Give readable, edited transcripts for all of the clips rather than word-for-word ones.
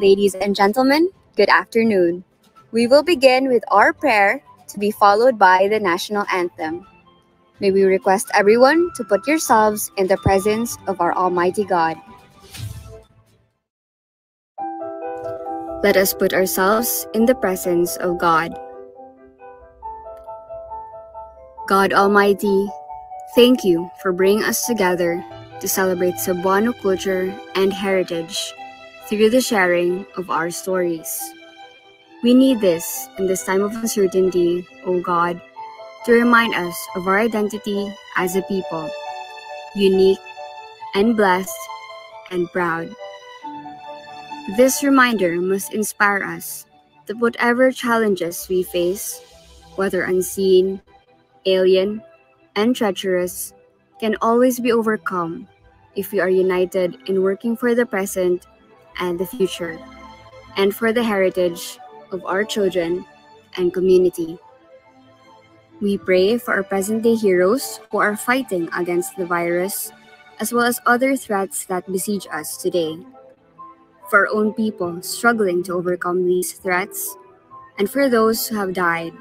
Ladies and gentlemen, good afternoon. We will begin with our prayer to be followed by the national anthem. May we request everyone to put yourselves in the presence of our Almighty God. Let us put ourselves in the presence of God. God Almighty, thank you for bringing us together to celebrate Cebuano culture and heritage through the sharing of our stories. We need this in this time of uncertainty, O God, to remind us of our identity as a people, unique and blessed and proud. This reminder must inspire us that whatever challenges we face, whether unseen, alien, and treacherous, can always be overcome if we are united in working for the present and the future, and for the heritage of our children and community. We pray for our present-day heroes who are fighting against the virus, as well as other threats that besiege us today. For our own people struggling to overcome these threats, and for those who have died,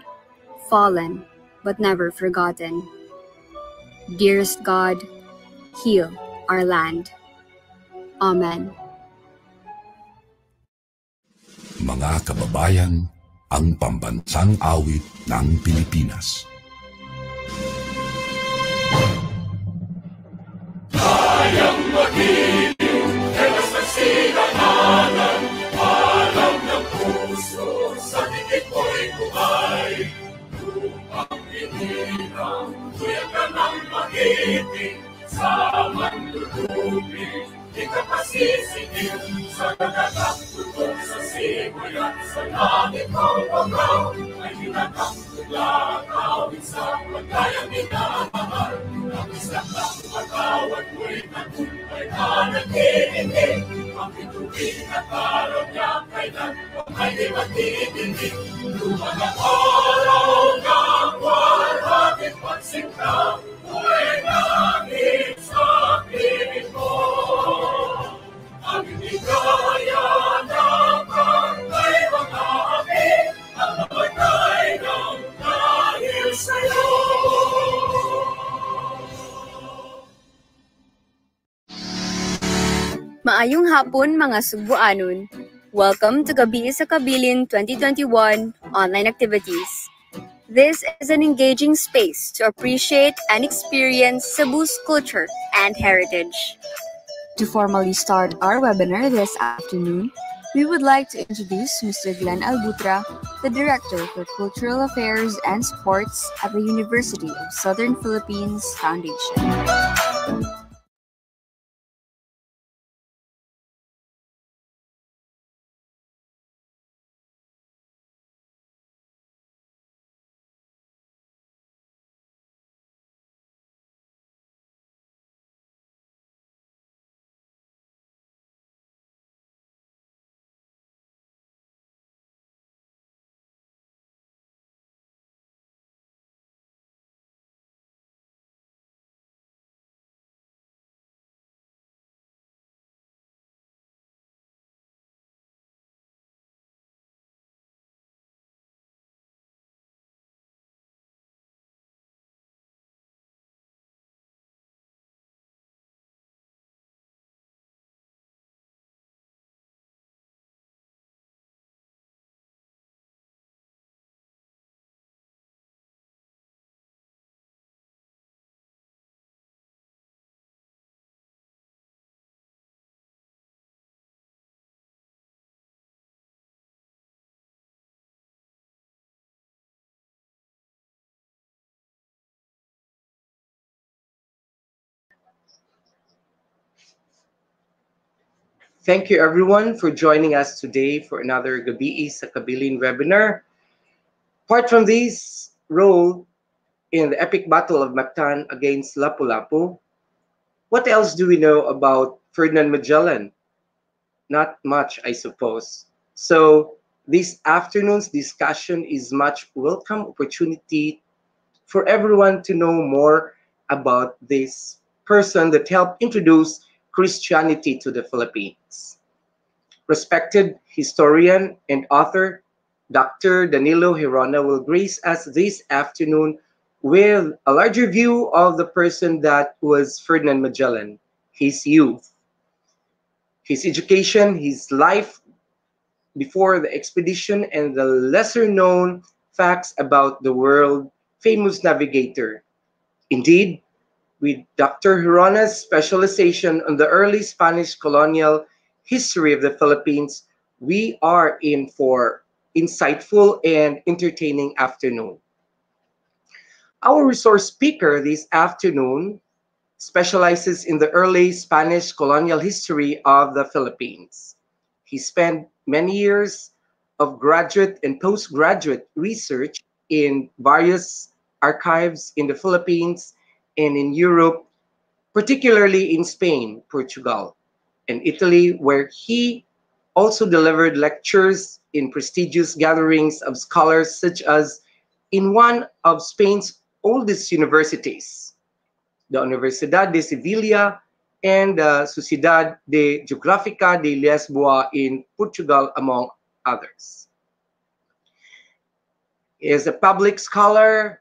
fallen, but never forgotten. Dearest God, heal our land. Amen. Mga kababayan, ang pambansang awit ng Pilipinas. Kayang magiliw, ewas nagsilanganan, alam ng puso, sa titik mo'y buhay. Lupang hinirang, tuyag ka ng magiting, sa mandudubig, di ka pasisigiw, sa nagagang tutok sa simoy at sa langit ng pagaw, ay hinatang tula, kawin sa pagkayang minamahal. Ang isang lang matawad mo'y nagumpay na nagtitindig, ang ituwing at araw niya kailan, huwag ay di magtitindig. Lumang ang araw ng warating pagsinta, mo'y nangin sa piling mo. Ang hindi kaya ng kangay mga api, ang namatay ng dahil sa'yo. Maayong hapon mga Cebuanon. Welcome to Gabi sa Kabilin 2021 online activities. This is an engaging space to appreciate and experience Cebu's culture and heritage. To formally start our webinar this afternoon, we would like to introduce Mr. Glenn Albutra, the Director for Cultural Affairs and Sports at the University of Southern Philippines Foundation. Thank you everyone for joining us today for another Gabi sa Kabilin webinar. Apart from this role in the epic battle of Mactan against Lapu-Lapu, what else do we know about Ferdinand Magellan? Not much, I suppose. So this afternoon's discussion is much welcome opportunity for everyone to know more about this person that helped introduce Christianity to the Philippines. respected historian and author Dr. Danilo Gerona will grace us this afternoon with a larger view of the person that was Ferdinand Magellan, his youth, his education, his life before the expedition, and the lesser known facts about the world famous navigator. Indeed, with Dr. Gerona's specialization on the early Spanish colonial history of the Philippines, we are in for insightful and entertaining afternoon. Our resource speaker this afternoon specializes in the early Spanish colonial history of the Philippines. He spent many years of graduate and postgraduate research in various archives in the Philippines and in Europe, particularly in Spain, Portugal, and Italy, where he also delivered lectures in prestigious gatherings of scholars, such as in one of Spain's oldest universities, the Universidad de Sevilla and the Sociedad de Geográfica de Lisboa in Portugal, among others. He is a public scholar.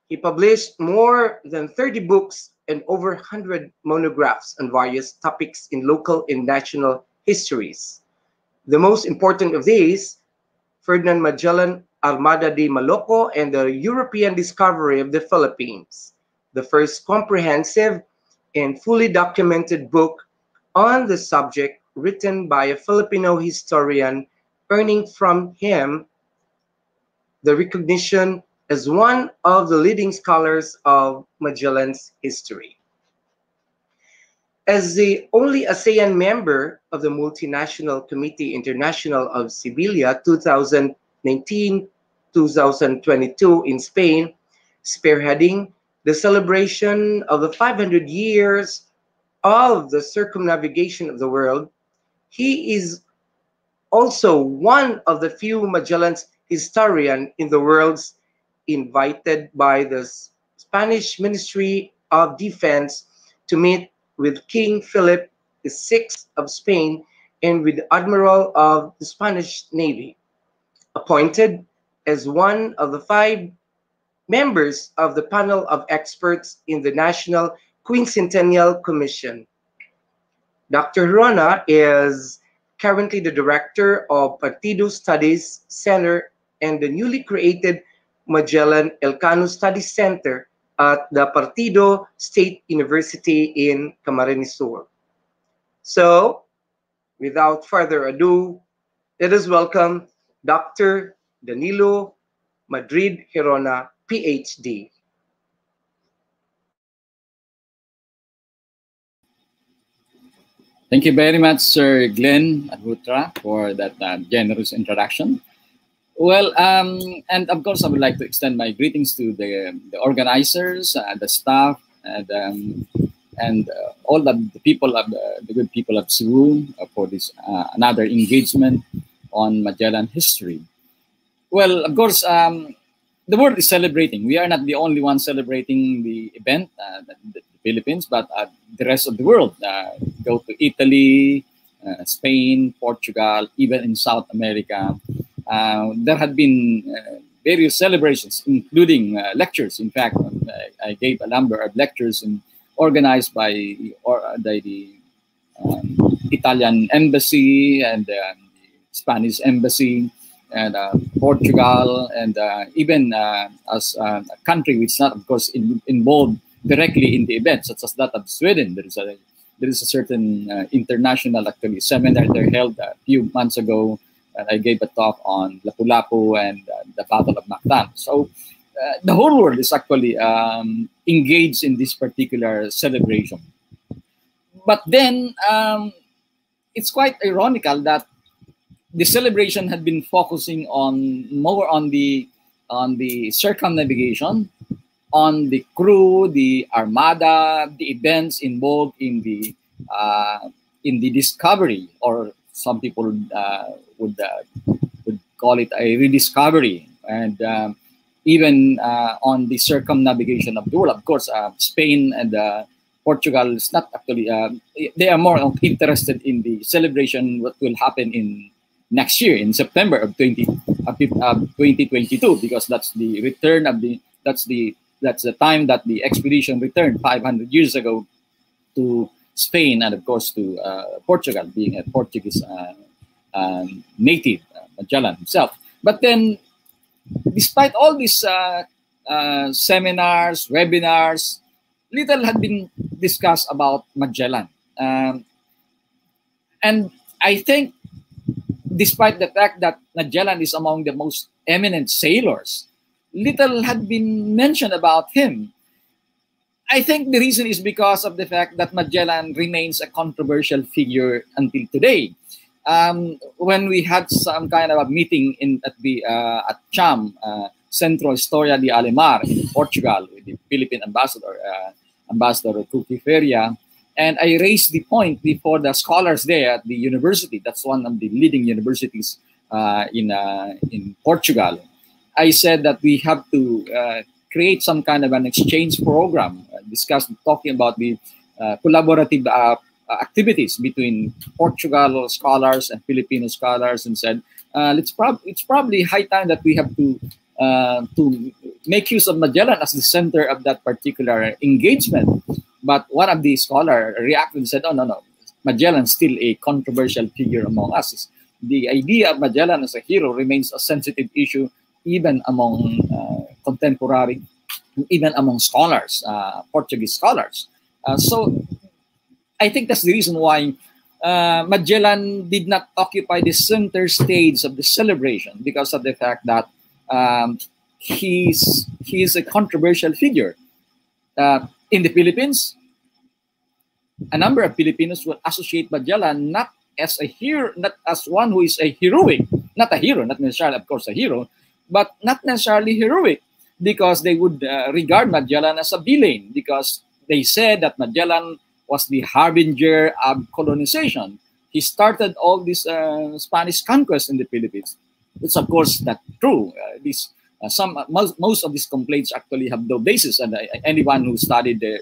He published more than 30 books and over 100 monographs on various topics in local and national histories. The most important of these, Ferdinand Magellan, Armada de Malacca, and the European discovery of the Philippines, the first comprehensive and fully documented book on the subject written by a Filipino historian, earning from him the recognition as one of the leading scholars of Magellan's history. As the only ASEAN member of the Multinational Committee International of Sevilla 2019-2022 in Spain, spearheading the celebration of the 500 years of the circumnavigation of the world, he is also one of the few Magellan's historians in the world invited by the Spanish Ministry of Defense to meet with King Philip VI of Spain and with the Admiral of the Spanish Navy, appointed as one of the 5 members of the panel of experts in the National Quincentennial Commission. Dr. Gerona is currently the director of Partido Studies Center and the newly created Magellan Elcano Studies Center at the Partido State University in Camarines Sur. So, without further ado, let us welcome Dr. Danilo Madrid Gerona, PhD. Thank you very much, Sir Glenn Agutra, for that generous introduction. Well, and of course, I would like to extend my greetings to the organizers, the staff, and all the people of the good people of Cebu for this another engagement on Magellan history. Well, of course, the world is celebrating. We are not the only ones celebrating the event, the Philippines, but the rest of the world. Go to Italy, Spain, Portugal, even in South America. There had been various celebrations, including lectures. In fact, I gave a number of lectures organized by the Italian embassy and the Spanish embassy and Portugal, and even as a country which is not, of course, involved directly in the event, such as that of Sweden. There is a certain international actually seminar they held a few months ago. And I gave a talk on Lapu-Lapu and the Battle of Mactan. So the whole world is actually engaged in this particular celebration. But then it's quite ironical that the celebration had been focusing more on the circumnavigation, on the crew, the armada, the events involved in the discovery, or some people would call it a rediscovery, and even on the circumnavigation of the world. Of course, Spain and Portugal is not actually, they are more interested in the celebration what will happen in next year in September of 2022, because that's the return of that's the time that the expedition returned 500 years ago to Spain, and of course to Portugal, being a Portuguese native, Magellan himself. But then, despite all these seminars, webinars, little had been discussed about Magellan. And I think, despite the fact that Magellan is among the most eminent sailors, little had been mentioned about him. I think the reason is because of the fact that Magellan remains a controversial figure until today. When we had some kind of a meeting at CHAM, Centro Historia de Alemar in Portugal, with the Philippine ambassador, Ambassador Kuki Feria, and I raised the point before the scholars there at the university. That's one of the leading universities in Portugal. I said that we have to create some kind of an exchange program, talking about the collaborative activities between Portugal scholars and Filipino scholars, and said it's probably high time that we have to make use of Magellan as the center of that particular engagement. But one of the scholars reacted and said, "Oh, no, Magellan is still a controversial figure among us. The idea of Magellan as a hero remains a sensitive issue even among contemporary, even among scholars, Portuguese scholars." So I think that's the reason why Magellan did not occupy the center stage of the celebration, because of the fact that he's a controversial figure. In the Philippines, a number of Filipinos will associate Magellan not as a hero, not as one who is a heroic, not a hero, not necessarily, of course, a hero, but not necessarily heroic, because they would regard Magellan as a villain, because they said that Magellan was the harbinger of colonization. He started all this Spanish conquest in the Philippines. It's of course not true. Most of these complaints actually have no basis, and anyone who studied the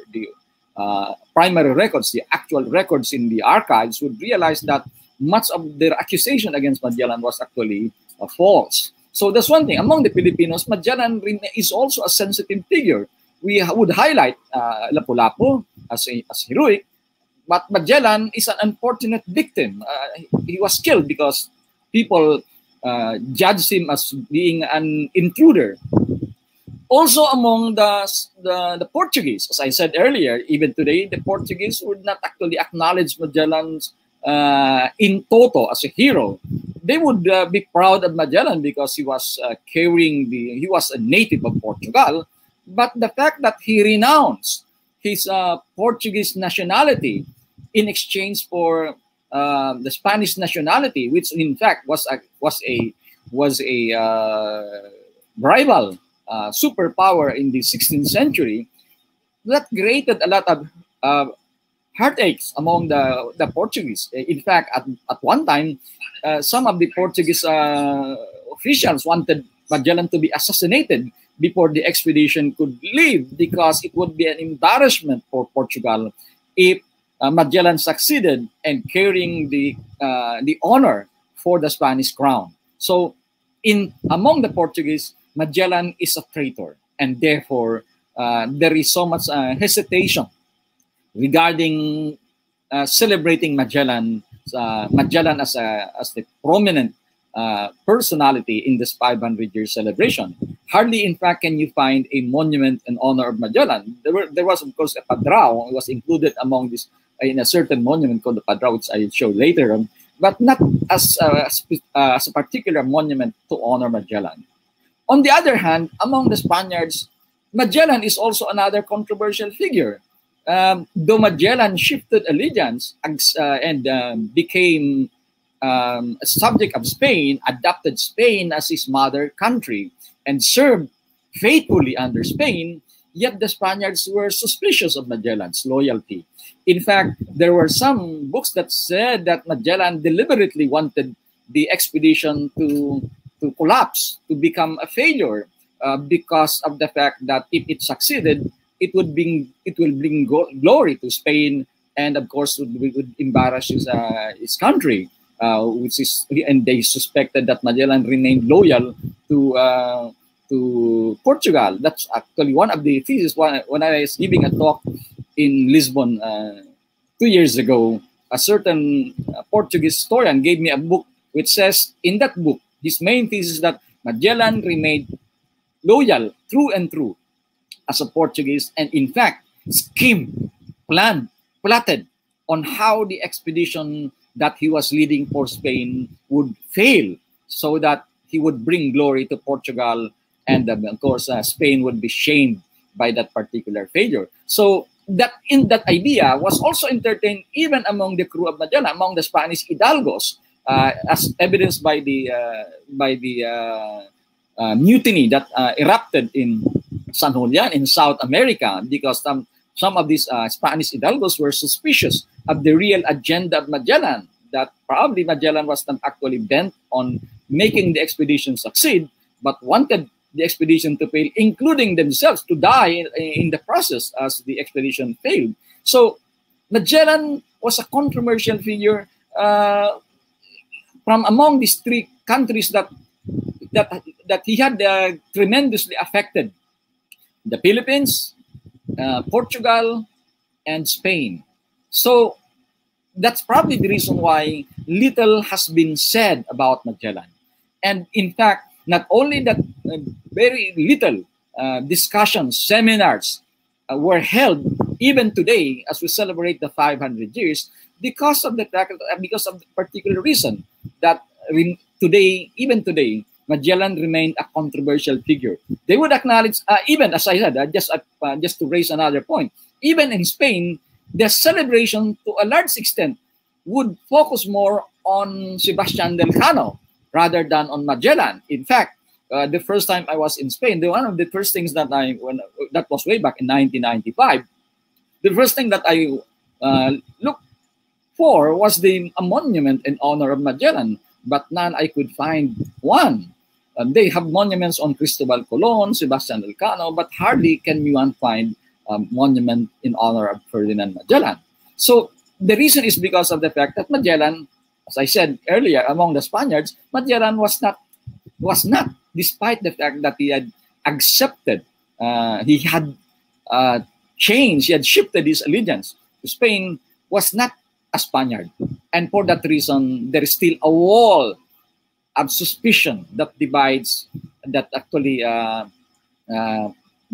primary records, the actual records in the archives, would realize that much of their accusation against Magellan was actually false. So that's one thing. Among the Filipinos, Magellan is also a sensitive figure. We would highlight Lapu-Lapu as heroic, but Magellan is an unfortunate victim. He was killed because people judged him as being an intruder. Also among the Portuguese, as I said earlier, even today, the Portuguese would not actually acknowledge Magellan in toto as a hero. They would be proud of Magellan because he was he was a native of Portugal, but the fact that he renounced his Portuguese nationality in exchange for the Spanish nationality, which in fact was a rival superpower in the 16th century, that created a lot of heartaches among the Portuguese. In fact, at one time, some of the Portuguese officials wanted Magellan to be assassinated before the expedition could leave, because it would be an embarrassment for Portugal if Magellan succeeded in carrying the honor for the Spanish crown. So, among the Portuguese, Magellan is a traitor, and therefore there is so much hesitation regarding celebrating Magellan as the prominent personality in this 500-year celebration. Hardly, in fact, can you find a monument in honor of Magellan. There was, of course, a padrao. It was included among this in a certain monument called the padrao, which I will show later on, but not as a particular monument to honor Magellan. On the other hand, among the Spaniards, Magellan is also another controversial figure. Though Magellan shifted allegiance and became a subject of Spain, adopted Spain as his mother country, and served faithfully under Spain, yet the Spaniards were suspicious of Magellan's loyalty. In fact, there were some books that said that Magellan deliberately wanted the expedition to collapse, to become a failure, because of the fact that if it succeeded, it will bring glory to Spain, and of course would embarrass his country, which is, and they suspected that Magellan remained loyal to Portugal. That's actually one of the theses. When I was giving a talk in Lisbon 2 years ago, a certain Portuguese historian gave me a book which says, in that book, his main thesis is that Magellan remained loyal through and through as a Portuguese, and in fact, schemed, plotted on how the expedition that he was leading for Spain would fail, so that he would bring glory to Portugal, and of course, Spain would be shamed by that particular failure. So that idea was also entertained even among the crew of Magellan, among the Spanish hidalgos, as evidenced by the mutiny that erupted in San Julian in South America, because some of these Spanish hidalgos were suspicious of the real agenda of Magellan, that probably Magellan was not actually bent on making the expedition succeed, but wanted the expedition to fail, including themselves to die in the process as the expedition failed. So Magellan was a controversial figure from among these three countries that he had tremendously affected: the Philippines, Portugal, and Spain. So that's probably the reason why little has been said about Magellan. And in fact, not only that, very little discussions, seminars were held even today as we celebrate the 500 years, because of the particular reason that even today, Magellan remained a controversial figure. They would acknowledge, even as I said, just to raise another point, even in Spain, the celebration to a large extent would focus more on Sebastian del Cano rather than on Magellan. In fact, the first time I was in Spain, one of the first things that that was way back in 1995, the first thing that I looked for was a monument in honor of Magellan, but none I could find one. They have monuments on Cristobal Colon, Sebastian Elcano, but hardly can you find a monument in honor of Ferdinand Magellan. So the reason is because of the fact that Magellan, as I said earlier, among the Spaniards, Magellan was not, despite the fact that he had accepted, he had changed, he had shifted his allegiance to Spain, was not a Spaniard. And for that reason, there is still a wall of suspicion that actually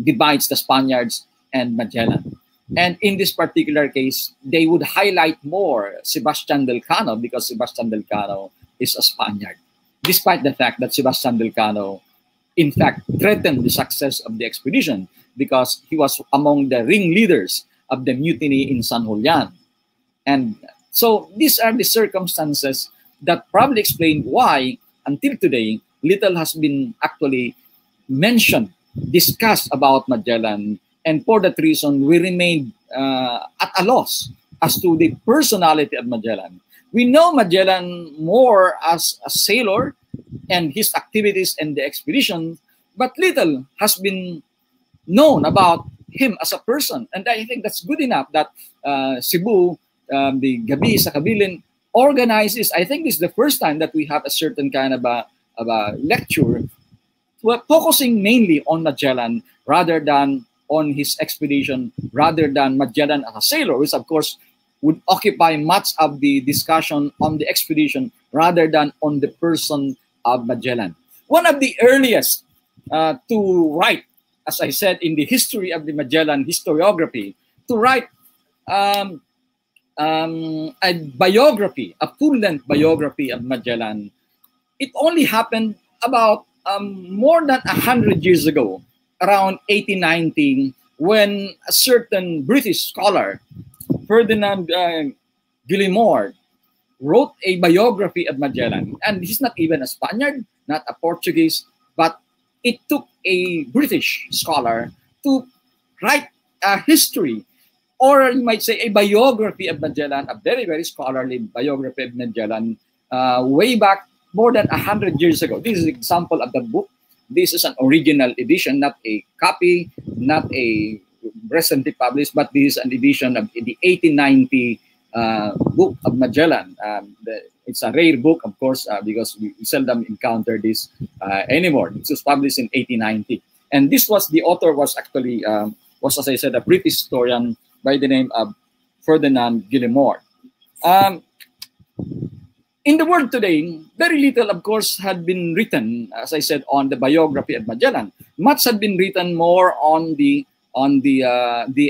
divides the Spaniards and Magellan. And in this particular case, they would highlight more Sebastian del Cano, because Sebastian del Cano is a Spaniard, despite the fact that Sebastian del Cano, in fact, threatened the success of the expedition because he was among the ringleaders of the mutiny in San Julian. And so these are the circumstances that probably explain why, until today, little has been actually mentioned, discussed about Magellan. And for that reason, we remain at a loss as to the personality of Magellan. We know Magellan more as a sailor and his activities in the expedition, but little has been known about him as a person. And I think that's good enough that Cebu, the Gabi sa Kabilin, organizes. I think this is the first time that we have a certain kind of a lecture focusing mainly on Magellan rather than on his expedition, rather than Magellan as a sailor, which of course would occupy much of the discussion on the expedition rather than on the person of Magellan. One of the earliest to write, as I said, in the history of the Magellan historiography, to write a biography, a full-length biography of Magellan, it only happened about more than 100 years ago, around 1819, when a certain British scholar, Ferdinand Magellan, wrote a biography of Magellan. And he's not even a Spaniard, not a Portuguese, but it took a British scholar to write a history, or you might say a biography of Magellan, a very, very scholarly biography of Magellan, way back more than 100 years ago. This is an example of the book. This is an original edition, not a copy, not a recently published, but this is an edition of the 1890 book of Magellan. It's a rare book, of course, because we seldom encounter this anymore. It was published in 1890. And this was, the author was actually, was, as I said, a British historian by the name of Ferdinand Magellan. In the world today, very little, of course, had been written, as I said, on the biography of Magellan. Much had been written more on the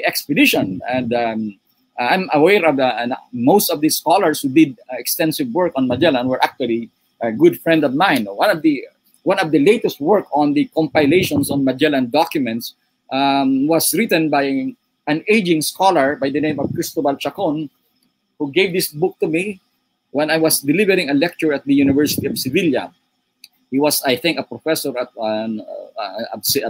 expedition, and I'm aware of most of the scholars who did extensive work on Magellan were actually a good friend of mine. One of the latest work on the compilations on Magellan documents was written by an aging scholar by the name of Cristobal Chacon, who gave this book to me when I was delivering a lecture at the University of Sevilla. He was, I think, a professor at the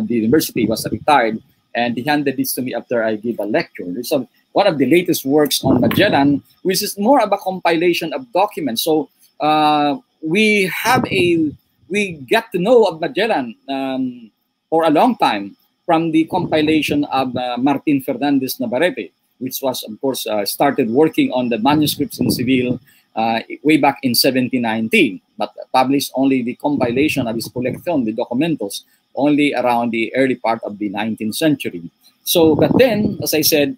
university. He was retired, and he handed this to me after I gave a lecture. So one of the latest works on Magellan, which is more of a compilation of documents. So we get to know of Magellan for a long time from the compilation of Martin Fernandez Navarrete, which was, of course, started working on the manuscripts in Seville way back in 1719, but published only the compilation of his collection, the documentos, only around the early part of the 19th century. So, but then, as I said,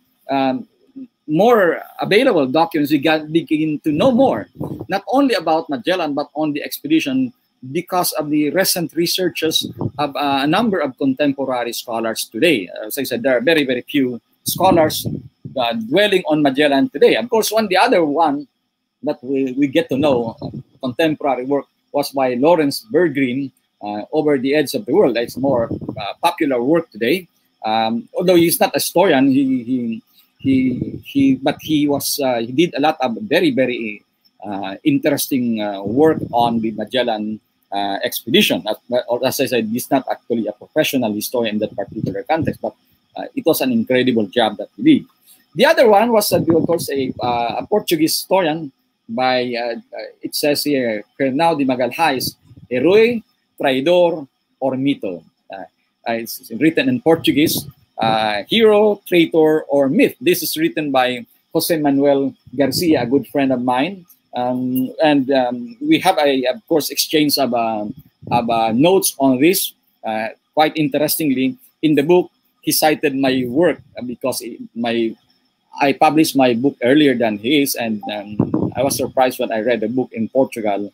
more available documents, we begin to know more, not only about Magellan, but on the expedition, because of the recent researches of a number of contemporary scholars today. As I said, there are very, very few scholars dwelling on Magellan today. Of course, the other one that we get to know, contemporary work, was by Lawrence Bergreen, Over the Edge of the World. It's more popular work today. Although he's not a historian, he did a lot of very, very interesting work on the Magellan expedition. As I said, he's not actually a professional historian in that particular context, but it was an incredible job that he did. The other one was, of course, a Portuguese historian by, it says here, Ferdinand Magellan, Héroe, Traidor, or Mito. It's written in Portuguese, Hero, Traitor, or Myth. This is written by Jose Manuel Garcia, a good friend of mine. We have, of course, exchange of notes on this. Quite interestingly, in the book, he cited my work because I published my book earlier than his, and I was surprised when I read the book in Portugal.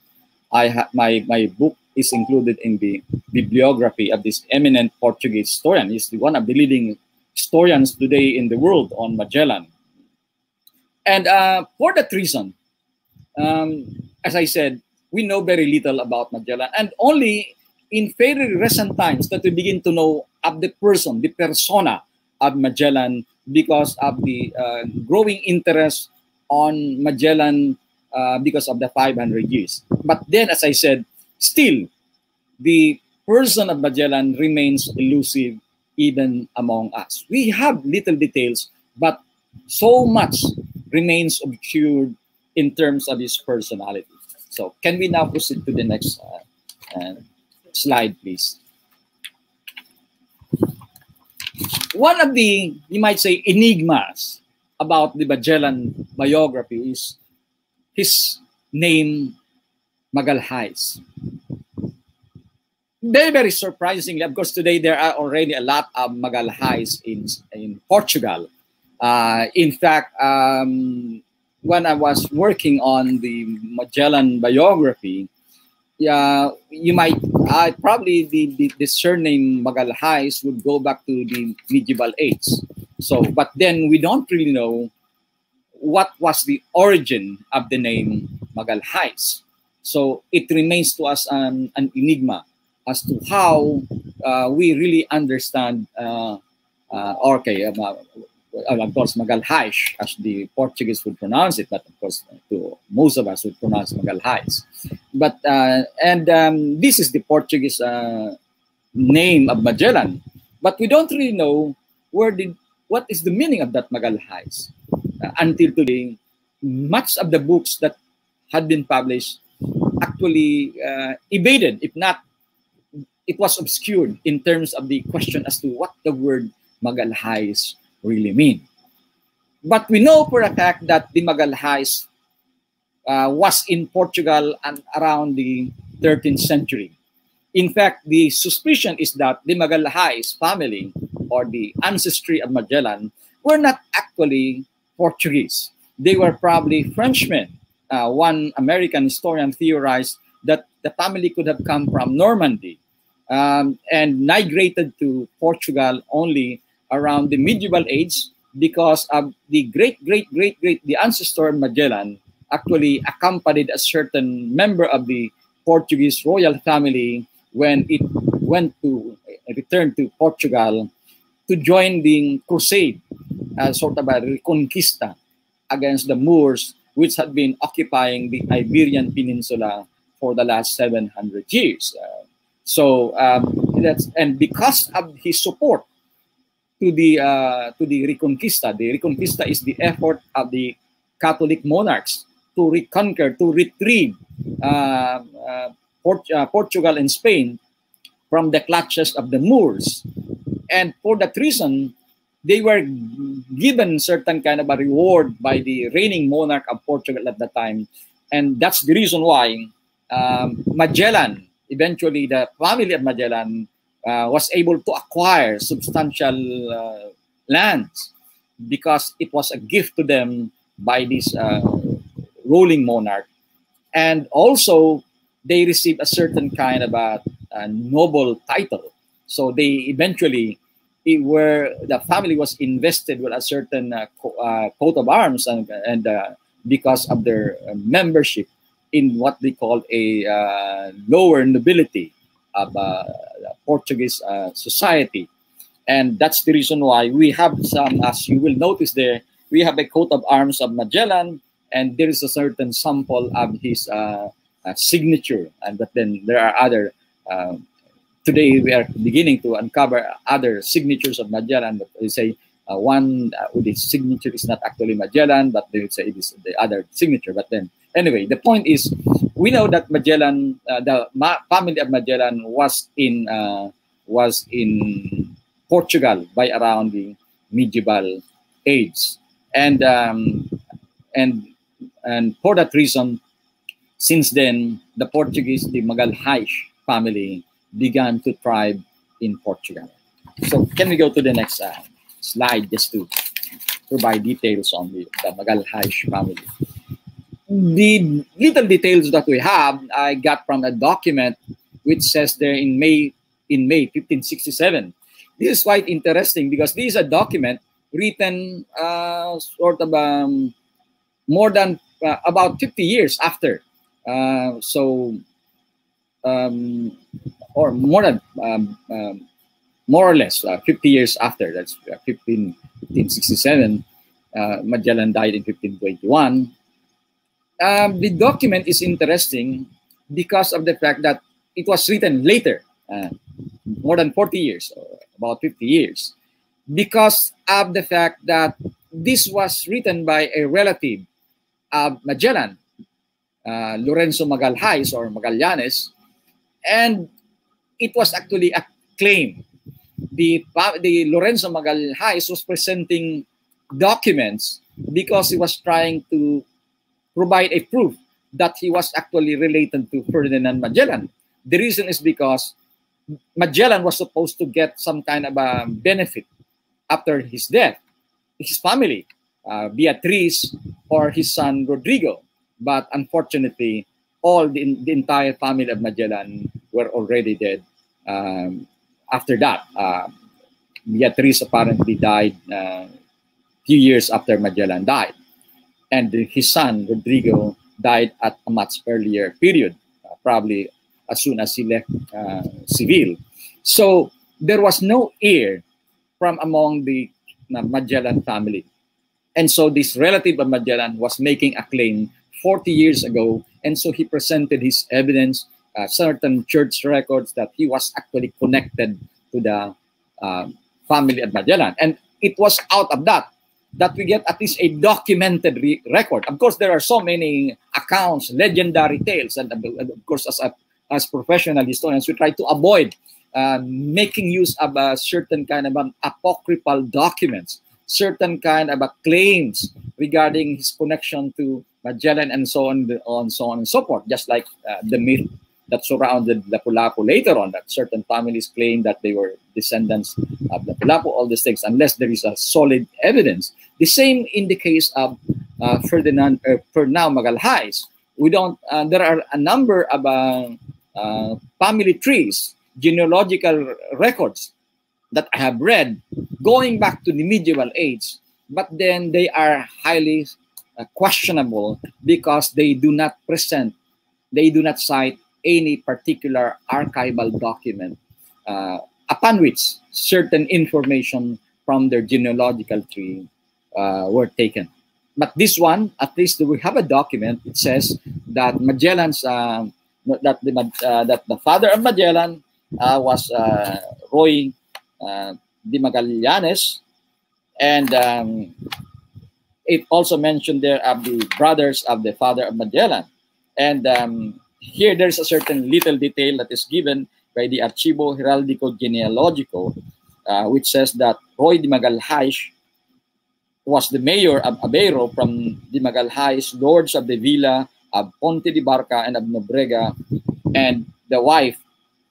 My book is included in the bibliography of this eminent Portuguese historian. He's one of the leading historians today in the world on Magellan. And for that reason, as I said, we know very little about Magellan, and only in very recent times that we begin to know of the person, the persona of Magellan, because of the growing interest on Magellan because of the 500 years. But then, as I said, still, the person of Magellan remains elusive even among us. We have little details, but so much remains obscured in terms of his personality. So can we now proceed to the next slide, please? One of the, you might say, enigmas about the Magellan biography is his name, Magalhães. Very, very surprisingly, of course, today there are already a lot of Magalhães in Portugal. In fact, when I was working on the Magellan biography, you might probably the surname Magalhães would go back to the medieval age. So, but then we don't really know what was the origin of the name Magalhães. So it remains to us an enigma as to how we really understand. Of course, Magalhães, as the Portuguese would pronounce it, but of course, to most of us would pronounce Magalhães. But this is the Portuguese name of Magellan, but we don't really know what is the meaning of that Magalhães. Until today, much of the books that had been published actually evaded, if not, it was obscured in terms of the question as to what the word Magalhães really mean. But we know for a fact that the Magallans was in Portugal and around the 13th century. In fact, the suspicion is that the Magallans family or the ancestry of Magellan were not actually Portuguese. They were probably Frenchmen. One American historian theorized that the family could have come from Normandy and migrated to Portugal only around the medieval age because of the the ancestor of Magellan actually accompanied a certain member of the Portuguese royal family when it returned to Portugal to join the crusade, sort of a Reconquista against the Moors, which had been occupying the Iberian Peninsula for the last 700 years. And because of his support to the Reconquista is the effort of the Catholic monarchs to reconquer, to retrieve Portugal and Spain from the clutches of the Moors. And for that reason, they were given certain kind of a reward by the reigning monarch of Portugal at the time. And that's the reason why Magellan, eventually the family of Magellan, was able to acquire substantial lands because it was a gift to them by this ruling monarch. And also, they received a certain kind of a noble title. So they eventually, the family was invested with a certain coat of arms and because of their membership in what they call a lower nobility of Portuguese society. And that's the reason why we have some, as you will notice there, we have a coat of arms of Magellan, and there is a certain sample of his signature. But then there are other, today we are beginning to uncover other signatures of Magellan, but they say one with his signature is not actually Magellan, but they would say it is the other signature. But then, anyway, the point is, we know that Magellan, the family of Magellan was in Portugal by around the medieval age, and for that reason, since then, the Magallans family began to thrive in Portugal. So can we go to the next slide just to provide details on the Magallans family? The little details that we have, I got from a document which says there in May 1567. This is quite interesting because this is a document written sort of more than about 50 years after. Or more than more or less 50 years after. That's 1567. Magellan died in 1521. The document is interesting because of the fact that it was written later, more than 40 years, about 50 years, because of the fact that this was written by a relative of Magellan, Lorenzo Magalhaes or Magallanes, and it was actually a claim. The Lorenzo Magalhaes was presenting documents because he was trying to provide a proof that he was actually related to Ferdinand Magellan. The reason is because Magellan was supposed to get some kind of a benefit after his death, his family, Beatriz or his son Rodrigo. But unfortunately, all the entire family of Magellan were already dead after that. Beatriz apparently died a few years after Magellan died. And his son, Rodrigo, died at a much earlier period, probably as soon as he left Seville. So there was no heir from among the Magellan family. And so this relative of Magellan was making a claim 40 years ago. And so he presented his evidence, certain church records that he was actually connected to the family of Magellan. And it was out of that we get at least a documented record. Of course, there are so many accounts, legendary tales, and of course, as professional historians, we try to avoid making use of a certain kind of apocryphal documents. certain kind of claims regarding his connection to Magellan and so on and so forth, just like the myth that surrounded Lapu-Lapu later on, that certain families claim that they were descendants of Lapu-Lapu, all these things, unless there is a solid evidence. The same in the case of Ferdinand Magellan. We don't. There are a number of family trees, genealogical records that I have read going back to the medieval age, but then they are highly questionable because they do not cite any particular archival document upon which certain information from their genealogical tree were taken. But this one, at least we have a document. It says that Magellans, that the father of Magellan was Roy de Magallanes, and it also mentioned there of the brothers of the father of Magellan. And here there's a certain little detail that is given by the Archivo Heraldico Genealogico, which says that Roy de Magallanes was the mayor of Aveiro from de Magallanes, lords of the Villa of Ponte de Barca and of Nobrega, and the wife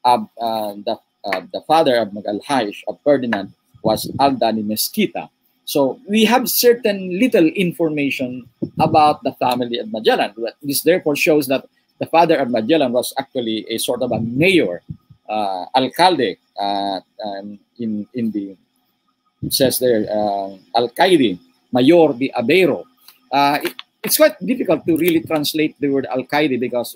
of the father of Magallanes, of Ferdinand, was Alda de Mesquita. So we have certain little information about the family of Magellan. This therefore shows that the father of Magellan was actually a sort of a mayor, alcalde, in the, it says there, alcaide, mayor de Aveiro. It's quite difficult to really translate the word alcaide because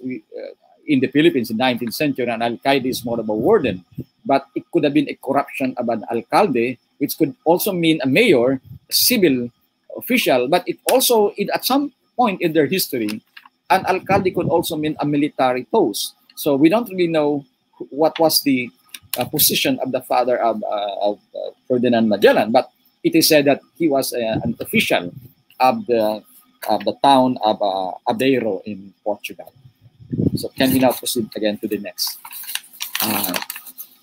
in the Philippines in the 19th century, an alcaide is more of a warden, but it could have been a corruption of an alcalde, which could also mean a mayor, a civil official, but it also, at some point in their history, an alcalde could also mean a military post. So we don't really know what was the position of the father of Ferdinand Magellan, but it is said that he was an official of the town of Aveiro in Portugal. So can we now proceed again to the next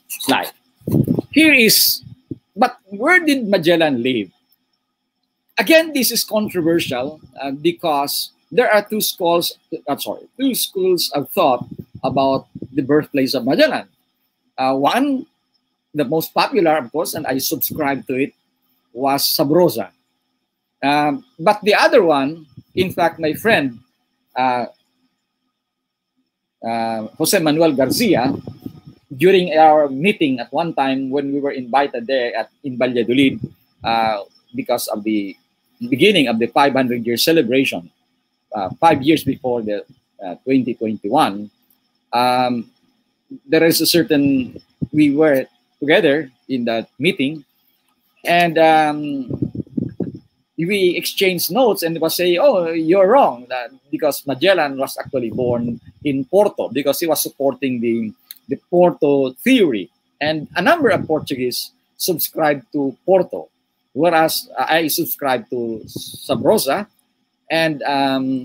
slide? Here is, but where did Magellan live? Again, this is controversial because there are two schools of thought about the birthplace of Magellan. One, the most popular, of course, and I subscribe to it, was Sabrosa. But the other one, in fact, my friend, Jose Manuel Garcia, during our meeting at one time when we were invited there in Valladolid because of the beginning of the 500-year celebration, 5 years before the 2021, there is a certain, we were together in that meeting, and we exchanged notes, and it was saying, oh, you're wrong, because Magellan was actually born in Porto, because he was supporting the Porto theory. And a number of Portuguese subscribed to Porto, whereas I subscribed to Sabrosa, and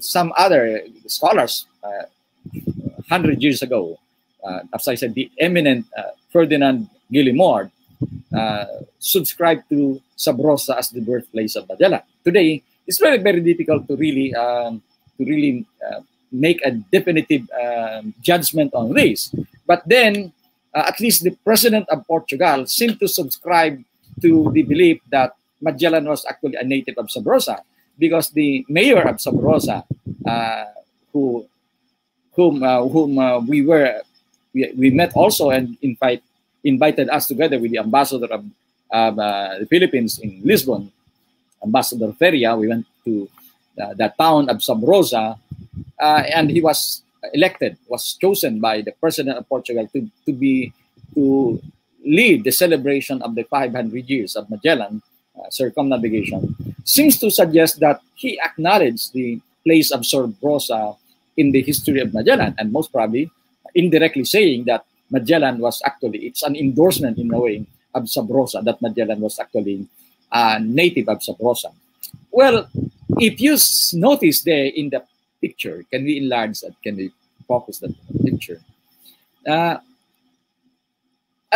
some other scholars 100 years ago, as I said, the eminent Ferdinand Guillemard subscribed to Sabrosa as the birthplace of Magellan. Today, it's very, very difficult to really make a definitive judgment on this. But then, at least the president of Portugal seemed to subscribe to the belief that Magellan was actually a native of Sabrosa, because the mayor of Sabrosa, whom we met also, and in fact invited us together with the ambassador of the Philippines in Lisbon, Ambassador Feria. We went to the town of Sabrosa, and he was elected, was chosen by the president of Portugal to lead the celebration of the 500 years of Magellan circumnavigation. Seems to suggest that he acknowledged the place of Sabrosa in the history of Magellan, and most probably indirectly saying that Magellan was actually, it's an endorsement in a way of Sabrosa, that Magellan was actually a native of Sabrosa. Well, if you notice there in the picture, can we enlarge that? Can we focus that picture? I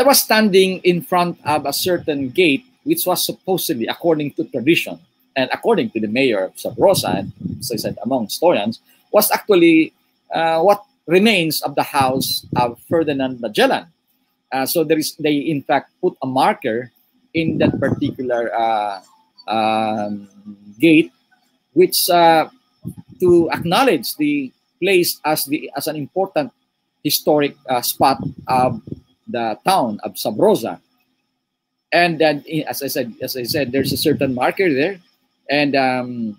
was standing in front of a certain gate which was supposedly, according to tradition and according to the mayor of Sabrosa, and as I said, among historians, was actually what remains of the house of Ferdinand Magellan. So they in fact put a marker in that particular gate, which to acknowledge the place as an important historic spot of the town of Sabrosa. And then, as I said, there's a certain marker there. And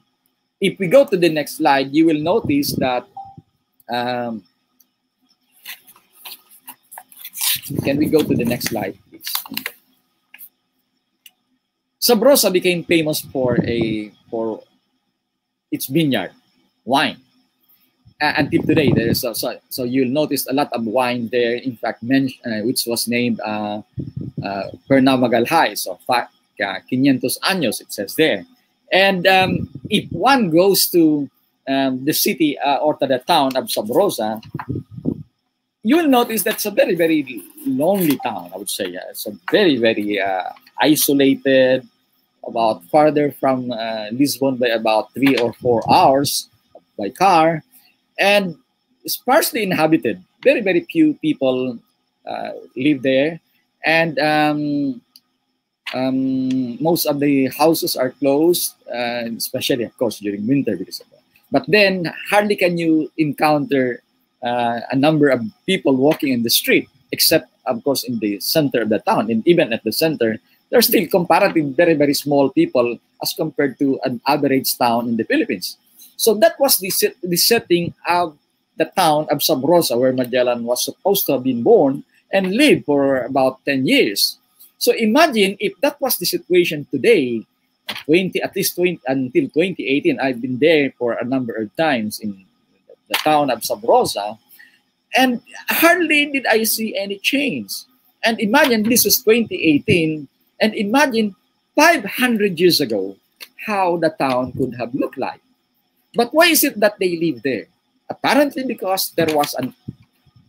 if we go to the next slide, you will notice that. Can we go to the next slide, please? Sabrosa became famous for its vineyard wine. Until today, there is so you'll notice a lot of wine there. In fact, which was named Ferdinand Magellan. So 500 años, it says there. And if one goes to the city or to the town of Sabrosa, you will notice that's a very, very lonely town, I would say. It's a very, very isolated, about farther from Lisbon by about 3 or 4 hours by car, and sparsely inhabited. Very, very few people live there, and most of the houses are closed, especially, of course, during winter. But then, hardly can you encounter a number of people walking in the street, except, of course, in the center of the town. And even at the center, there's still comparatively very, very small people as compared to an average town in the Philippines. So that was the setting of the town of Sabrosa, where Magellan was supposed to have been born and lived for about 10 years. So imagine if that was the situation today, until 2018. I've been there for a number of times in the town of Sabrosa, and hardly did I see any change. And imagine this was 2018, and imagine 500 years ago how the town could have looked like. But why is it that they live there? Apparently because there was a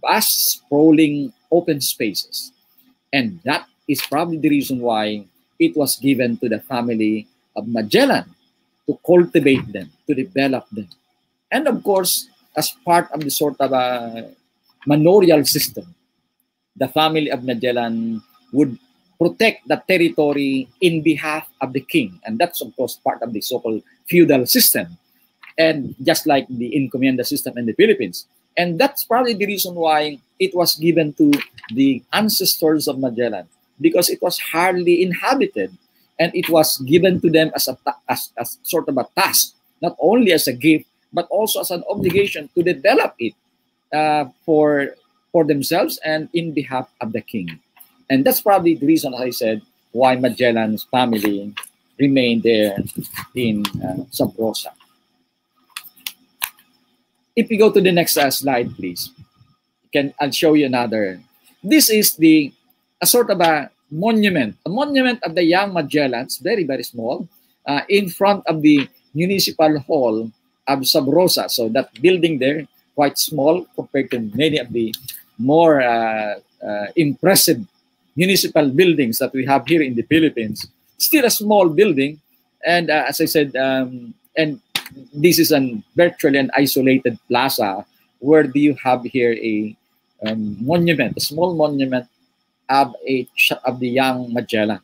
vast sprawling open spaces, and that is probably the reason why it was given to the family of Magellan to cultivate them, to develop them. And of course, as part of the sort of a manorial system, the family of Magellan would protect the territory in behalf of the king. And that's, of course, part of the so-called feudal system. And just like the encomienda system in the Philippines. And that's probably the reason why it was given to the ancestors of Magellan, because it was hardly inhabited. And it was given to them as sort of a task, not only as a gift, but also as an obligation to develop it for themselves and in behalf of the king. And that's probably the reason, as I said, why Magellan's family remained there in Sabrosa. If we go to the next slide, please. I'll show you another. This is a sort of a monument of the young Magellans, very, very small, in front of the municipal hall of Sabrosa. So that building there, quite small compared to many of the more impressive municipal buildings that we have here in the Philippines. Still a small building, and as I said, and this is virtually an isolated plaza where do you have here a monument, a small monument of the young Magellan.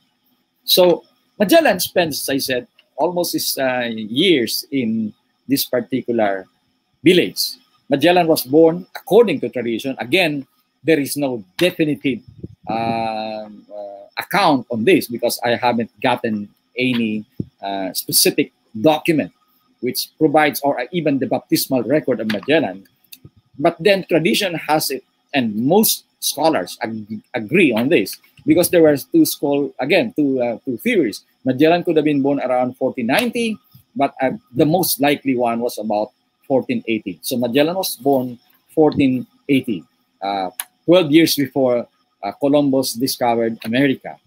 So Magellan spends, as I said, almost his years in this particular village. Magellan was born according to tradition. Again, there is no definitive account on this because I haven't gotten any specific document which provides, or even the baptismal record of Magellan. But then tradition has it, and most scholars agree on this because there were two theories. Magellan could have been born around 1490, but the most likely one was about 1480. So Magellan was born 1480, 12 years before Columbus discovered America.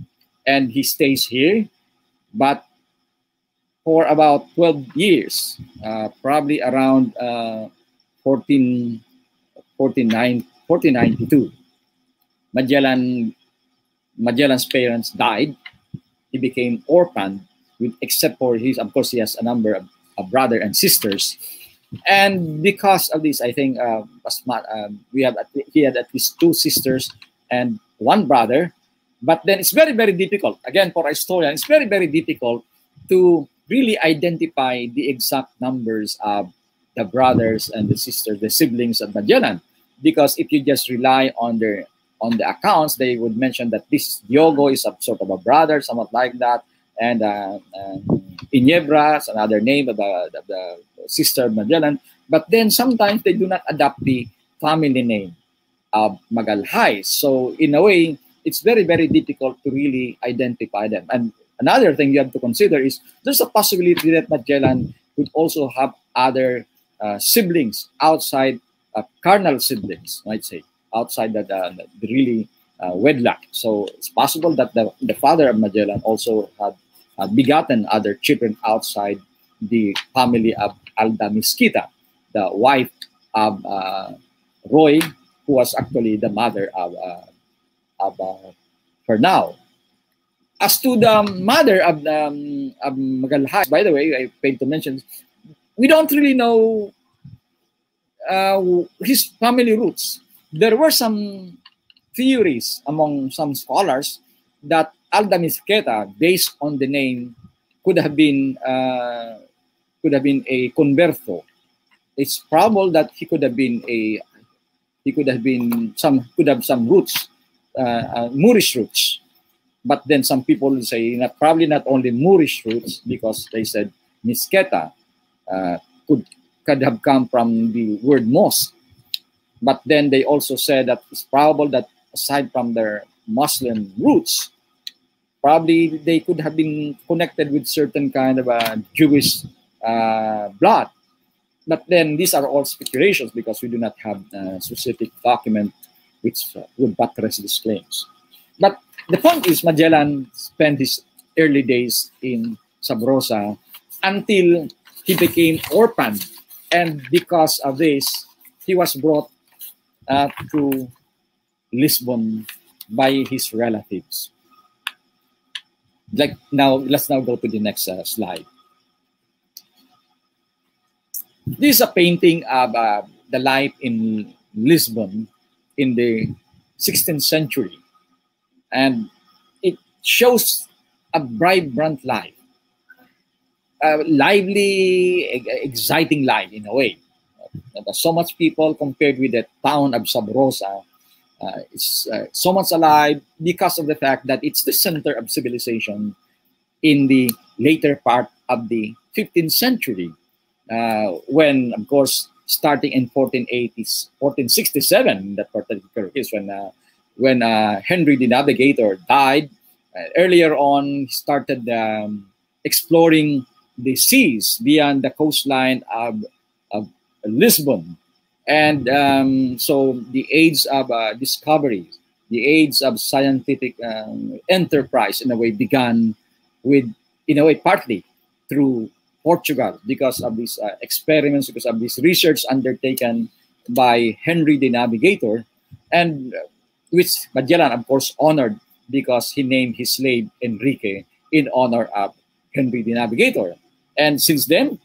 And he stays here, but for about 12 years, probably around 1492. Magellan's parents died, he became orphaned, with except for his, of course, he has a number of brother and sisters. And because of this, I think he had at least 2 sisters and 1 brother. But then it's very, very difficult. Again, for a historian, it's very, very difficult to really identify the exact numbers of the brothers and the sisters, the siblings of Magellan. Because if you just rely on the accounts, they would mention that this Diogo is a sort of a brother, somewhat like that, and Inebra is another name of the sister of Magellan. But then sometimes they do not adopt the family name of Magalhaes. So in a way, it's very, very difficult to really identify them. And another thing you have to consider is there's a possibility that Magellan could also have other siblings outside carnal siblings, might say, outside the really wedlock. So it's possible that the father of Magellan also had begotten other children outside the family of Alda Mesquita, the wife of Roy, who was actually the mother of Fernão. As to the mother of Magalhaes, by the way, I failed to mention, we don't really know his family roots. There were some theories among some scholars that Alda Mesquita, based on the name, could have been a converso. It's probable that he could have some roots, Moorish roots. But then some people say probably not only Moorish roots, because they said Mesquita could have come from the word mosque. But then they also said that it's probable that aside from their Muslim roots, probably they could have been connected with certain kind of Jewish blood. But then these are all speculations because we do not have a specific document which would buttress these claims. But the point is, Magellan spent his early days in Sabrosa until he became orphaned. And because of this, he was brought to Lisbon by his relatives. Let's now go to the next slide. This is a painting of the life in Lisbon in the 16th century. And it shows a vibrant life, a lively, exciting life in a way. There's so much people compared with the town of Sabrosa. It's so much alive because of the fact that it's the center of civilization in the later part of the 15th century, when, of course, starting in 1467, that particular case, when Henry the Navigator died. Earlier on, he started exploring the seas beyond the coastline of Lisbon. And so the age of discovery, the age of scientific enterprise, in a way, began with, in a way, partly through Portugal, because of these experiments, because of this research undertaken by Henry the Navigator, and which Magellan, of course, honored because he named his slave Enrique in honor of Henry the Navigator. And since then,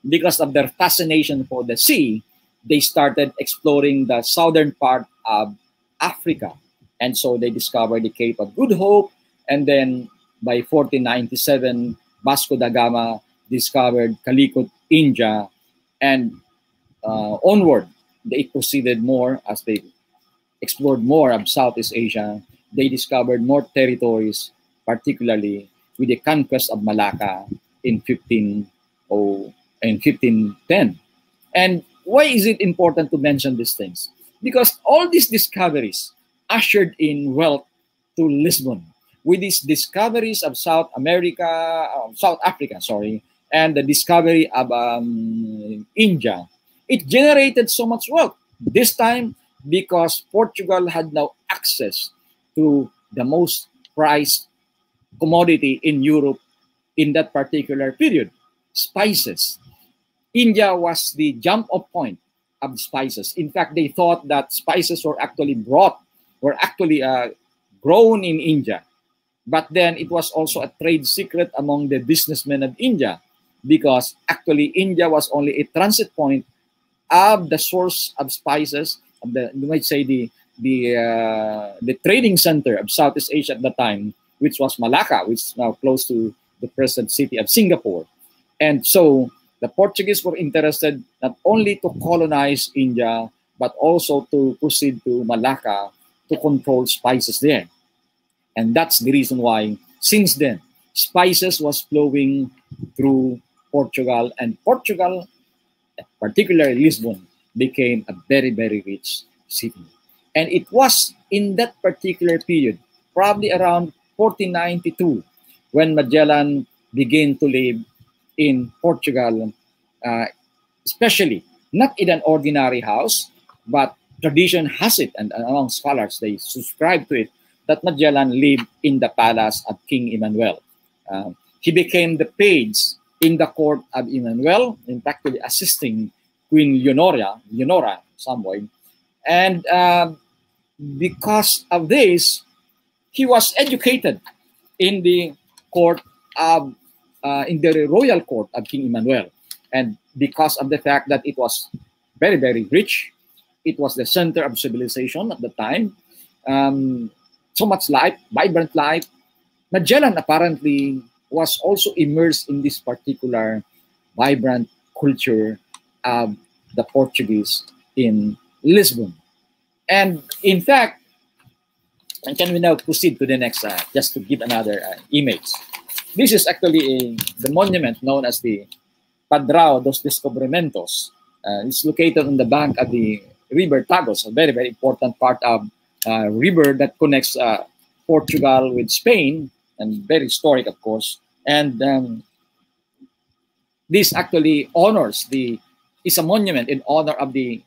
because of their fascination for the sea, they started exploring the southern part of Africa. And so they discovered the Cape of Good Hope. And then by 1497, Vasco da Gama discovered Calicut, India. And onward, they proceeded more as they explored more of Southeast Asia. They discovered more territories, particularly with the conquest of Malacca in 1510. And why is it important to mention these things? Because all these discoveries ushered in wealth to Lisbon. With these discoveries of South Africa, and the discovery of India, it generated so much wealth. This time, because Portugal had now access to the most prized commodity in Europe in that particular period, spices. India was the jump-off point of spices. In fact, they thought that spices were actually grown in India. But then it was also a trade secret among the businessmen of India, because actually India was only a transit point of the source of spices, of the, you might say, the trading center of Southeast Asia at the time, which was Malacca, which is now close to the present city of Singapore. And so the Portuguese were interested not only to colonize India, but also to proceed to Malacca to control spices there. And that's the reason why, since then, spices was flowing through Portugal, and Portugal, particularly Lisbon, became a very, very rich city. And it was in that particular period, probably around 1492, when Magellan began to live in Portugal, especially not in an ordinary house, but tradition has it, and among scholars, they subscribe to it, that Magellan lived in the palace of King Emmanuel. He became the page in the court of Emmanuel, in fact, assisting Queen Leonora, some way. And because of this, he was educated in the court of, in the royal court of King Emmanuel. And because of the fact that it was very, very rich, it was the center of civilization at the time. So much life, vibrant life. Magellan apparently was also immersed in this particular vibrant culture of the Portuguese in Lisbon. And in fact, and can we now proceed to the next, just to give another image. This is actually the monument known as the Padrao dos Descubrimientos. It's located on the bank of the River Tagus, a very, very important part of river that connects Portugal with Spain, and very historic, of course. And this actually honors is a monument in honor of the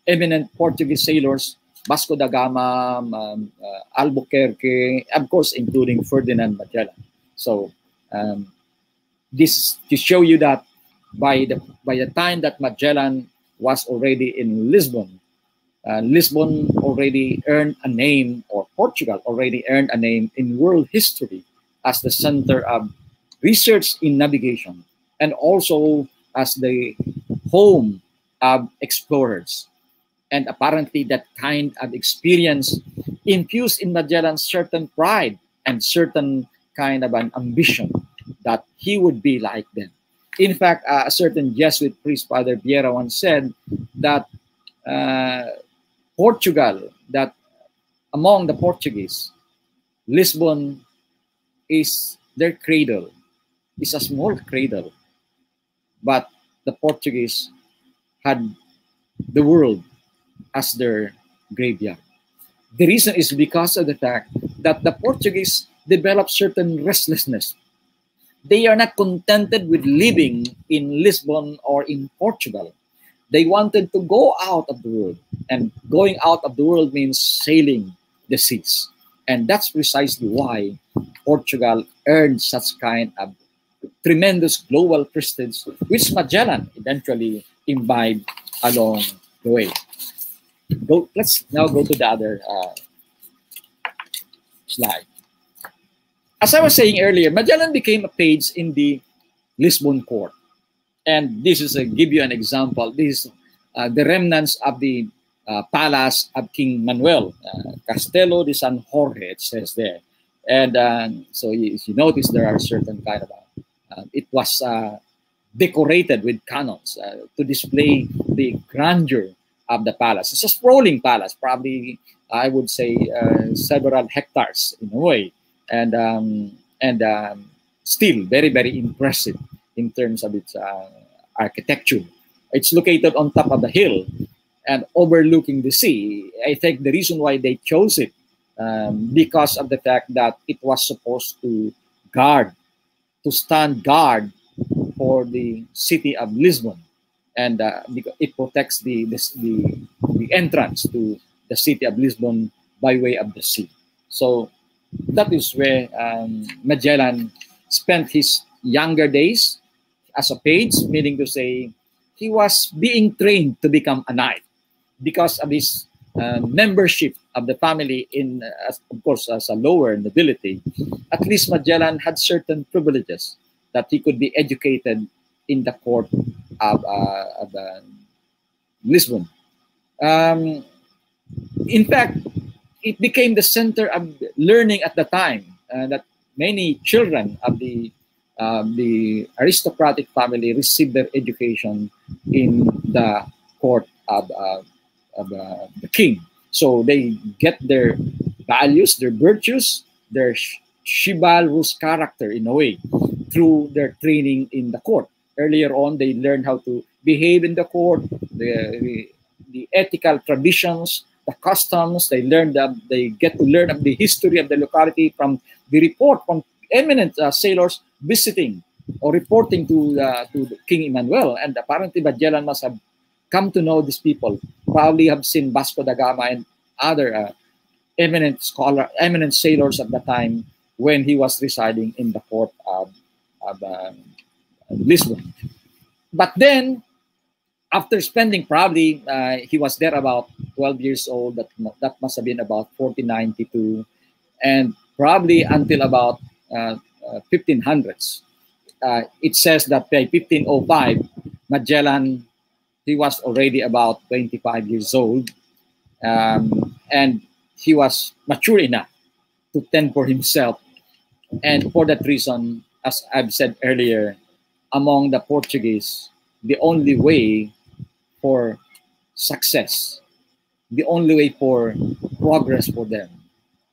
eminent Portuguese sailors Vasco da Gama, Albuquerque, of course, including Ferdinand Magellan. So this to show you that by the time that Magellan was already in Lisbon, Lisbon already earned a name, or Portugal already earned a name in world history as the center of research in navigation, and also as the home of explorers. And apparently that kind of experience infused in Magellan certain pride and certain kind of an ambition that he would be like them. In fact, a certain Jesuit priest, Father Vieira, once said that Portugal, that among the Portuguese, Lisbon is their cradle, is a small cradle, but the Portuguese had the world as their graveyard. The reason is because of the fact that the Portuguese developed certain restlessness. They are not contented with living in Lisbon or in Portugal. They wanted to go out of the world. And going out of the world means sailing the seas. And that's precisely why Portugal earned such kind of tremendous global prestige, which Magellan eventually imbibed along the way. Let's now go to the other slide. As I was saying earlier, Magellan became a page in the Lisbon court. And this is give you an example. This is the remnants of the palace of King Manuel, Castelo de San Jorge, it says there. And so if you notice, there are certain kind of, it was decorated with cannons to display the grandeur of the palace. It's a sprawling palace, probably I would say several hectares in a way, and still very, very impressive in terms of its architecture. It's located on top of the hill and overlooking the sea. I think the reason why they chose it because of the fact that it was supposed to stand guard for the city of Lisbon, and it protects the entrance to the city of Lisbon by way of the sea. So that is where Magellan spent his younger days as a page, meaning to say he was being trained to become a knight because of his membership of the family in, of course, as a lower nobility, at least Magellan had certain privileges that he could be educated in the court of Lisbon. In fact, it became the center of learning at the time that many children of the aristocratic family received their education in the court of the king. So they get their values, their virtues, their chivalrous character in a way through their training in the court. Earlier on, they learned how to behave in the court, the ethical traditions, the customs. They get to learn of the history of the locality from the report from eminent sailors visiting or reporting to King Emmanuel. And apparently Magellan must have come to know these people, probably have seen Vasco da Gama and other eminent sailors at the time when he was residing in the port of Lisbon. But then, after spending probably, he was there about 12 years old, that must have been about 1492, and probably until about 1500s. It says that by 1505, Magellan, he was already about 25 years old, and he was mature enough to tend for himself. And for that reason, as I've said earlier, among the Portuguese, the only way for success, the only way for progress for them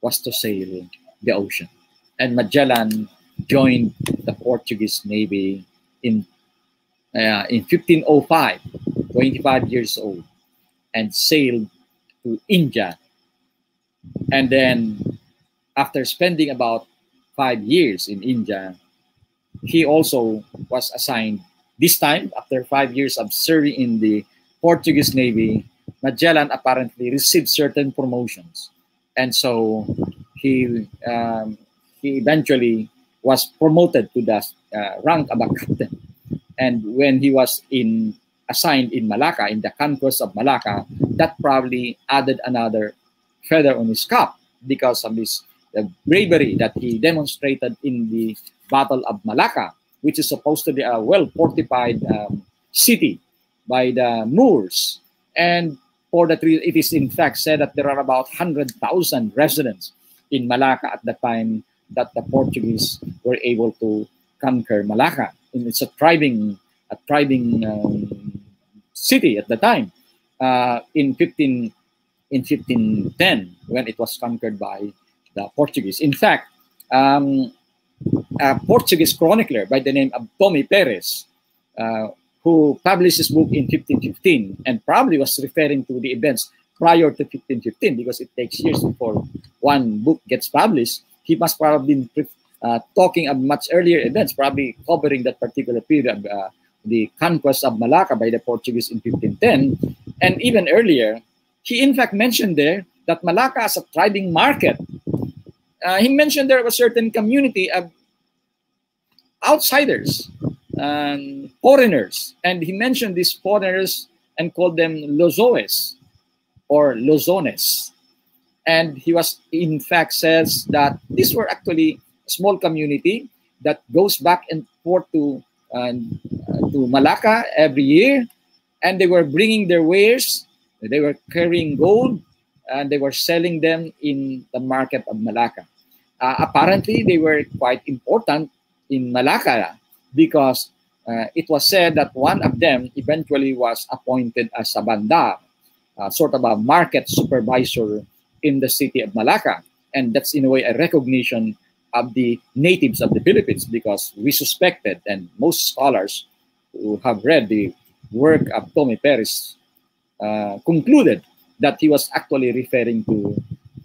was to sail the ocean. And Magellan joined the Portuguese Navy in 1505, 25 years old, and sailed to India. And then after spending about 5 years in India, he also was assigned, this time after 5 years of serving in the Portuguese Navy, Magellan apparently received certain promotions. And so he eventually was promoted to the rank of a captain. And when he was assigned in Malacca, in the conquest of Malacca, that probably added another feather on his cap because of his bravery that he demonstrated in the Battle of Malacca, which is supposed to be a well-fortified city by the Moors. And for that reason, it is in fact said that there are about 100,000 residents in Malacca at the time that the Portuguese were able to conquer Malacca. And it's a thriving city at the time. In 1510, when it was conquered by the Portuguese. In fact, a Portuguese chronicler by the name of Tommy Perez, who published his book in 1515, and probably was referring to the events prior to 1515, because it takes years before one book gets published. He must probably been talking of much earlier events, probably covering that particular period, the conquest of Malacca by the Portuguese in 1510. And even earlier, he in fact mentioned there that Malacca is a thriving market. He mentioned there was a certain community of outsiders, foreigners, and he mentioned these foreigners and called them Lozoes or Lozones. And he was, in fact, says that these were actually a small community that goes back and forth to Malacca every year, and they were bringing their wares. They were carrying gold, and they were selling them in the market of Malacca. Apparently, they were quite important in Malacca because it was said that one of them eventually was appointed as a bandar, sort of a market supervisor in the city of Malacca. And that's in a way a recognition of the natives of the Philippines, because we suspected, and most scholars who have read the work of Tommy Perez concluded that he was actually referring to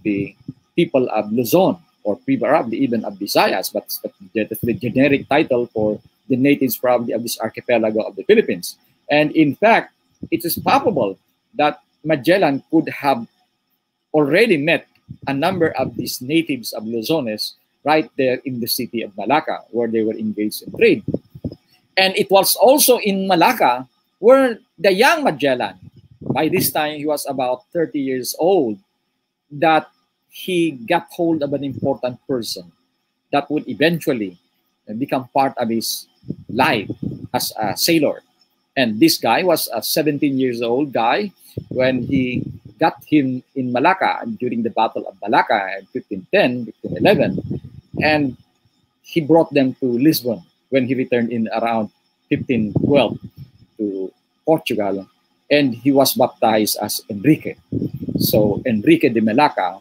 the people of Luzon, or probably even of Visayas, but that's the generic title for the natives probably of this archipelago of the Philippines. And in fact, it is probable that Magellan could have already met a number of these natives of Luzones right there in the city of Malacca, where they were engaged in trade. And it was also in Malacca where the young Magellan by this time he was about 30 years old, that he got hold of an important person that would eventually become part of his life as a sailor. And this guy was a 17 years old guy when he got him in Malacca during the Battle of Malacca in 1510, 1511, and he brought them to Lisbon when he returned in around 1512 to Portugal, and he was baptized as Enrique. So Enrique de Malacca,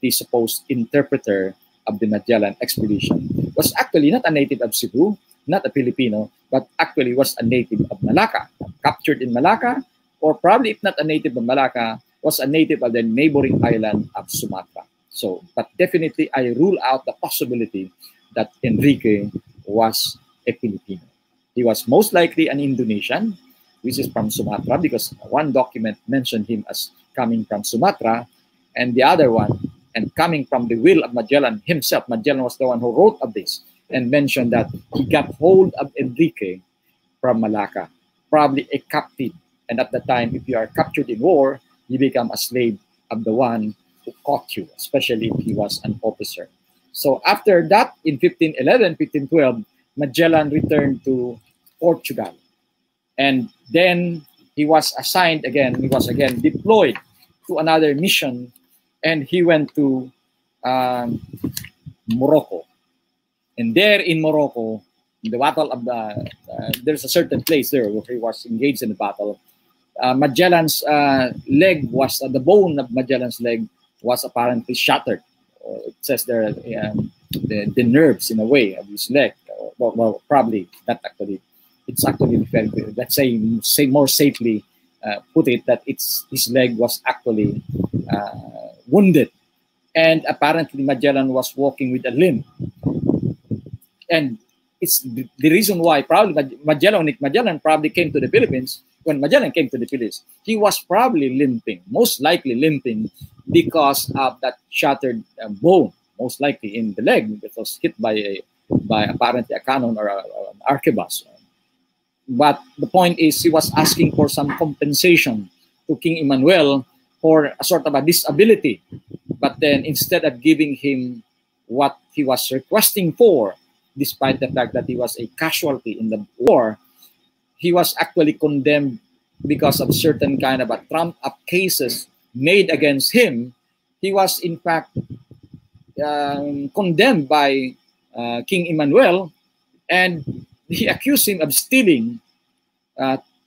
the supposed interpreter of the Magellan expedition, was actually not a native of Cebu, not a Filipino, but actually was a native of Malacca, captured in Malacca, or probably if not a native of Malacca, was a native of the neighboring island of Sumatra. So, but definitely I rule out the possibility that Enrique was a Filipino. He was most likely an Indonesian, which is from Sumatra, because one document mentioned him as coming from Sumatra, and the other one, and coming from the will of Magellan himself. Magellan was the one who wrote of this and mentioned that he got hold of Enrique from Malacca, probably a captive. And at the time, if you are captured in war, you become a slave of the one who caught you, especially if he was an officer. So after that, in 1511, 1512, Magellan returned to Portugal. And then he was assigned again, he was again deployed to another mission, and he went to Morocco. And there in Morocco, in the battle of the, there's a certain place there where he was engaged in the battle. Magellan's leg was, the bone of Magellan's leg was apparently shattered. It says there, the nerves in a way of his leg. Well, probably not actually. It's actually, let's say more safely put it, that his leg was actually wounded. And apparently Magellan was walking with a limp. And it's the reason why probably Magellan probably came to the Philippines. When Magellan came to the Philippines, he was probably limping, most likely limping because of that shattered bone, most likely in the leg that was hit by apparently a cannon or an arquebus. But the point is, he was asking for some compensation to King Emmanuel for a sort of a disability. But then instead of giving him what he was requesting for, despite the fact that he was a casualty in the war, he was actually condemned because of certain kind of a trumped-up cases made against him. He was, in fact, condemned by King Emmanuel, and he accused him of stealing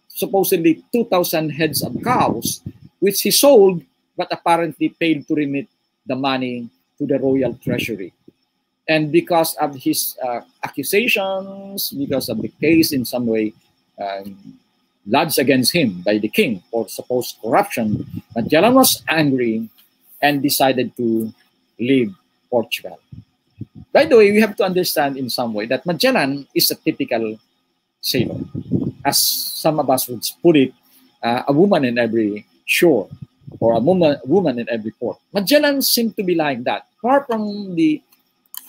supposedly 2,000 heads of cows, which he sold, but apparently failed to remit the money to the royal treasury. And because of his accusations, because of the case in some way lodged against him by the king for supposed corruption, Magellan was angry and decided to leave Portugal. By the way, we have to understand in some way that Magellan is a typical sailor. As some of us would put it, a woman in every shore, or a woman in every port. Magellan seemed to be like that. Far from the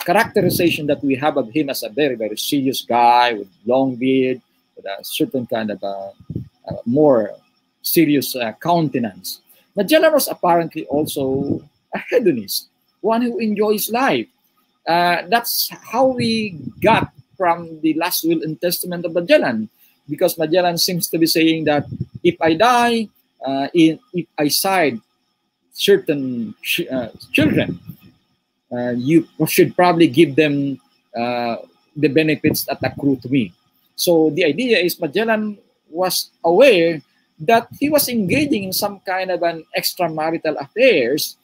characterization that we have of him as a very, very serious guy with long beard, with a certain kind of more serious countenance. Magellan was apparently also a hedonist, one who enjoys life. That's how we got from the last will and testament of Magellan, because Magellan seems to be saying that if I die, if I side certain children, you should probably give them the benefits that accrue to me. So the idea is Magellan was aware that he was engaging in some kind of an extramarital affairs,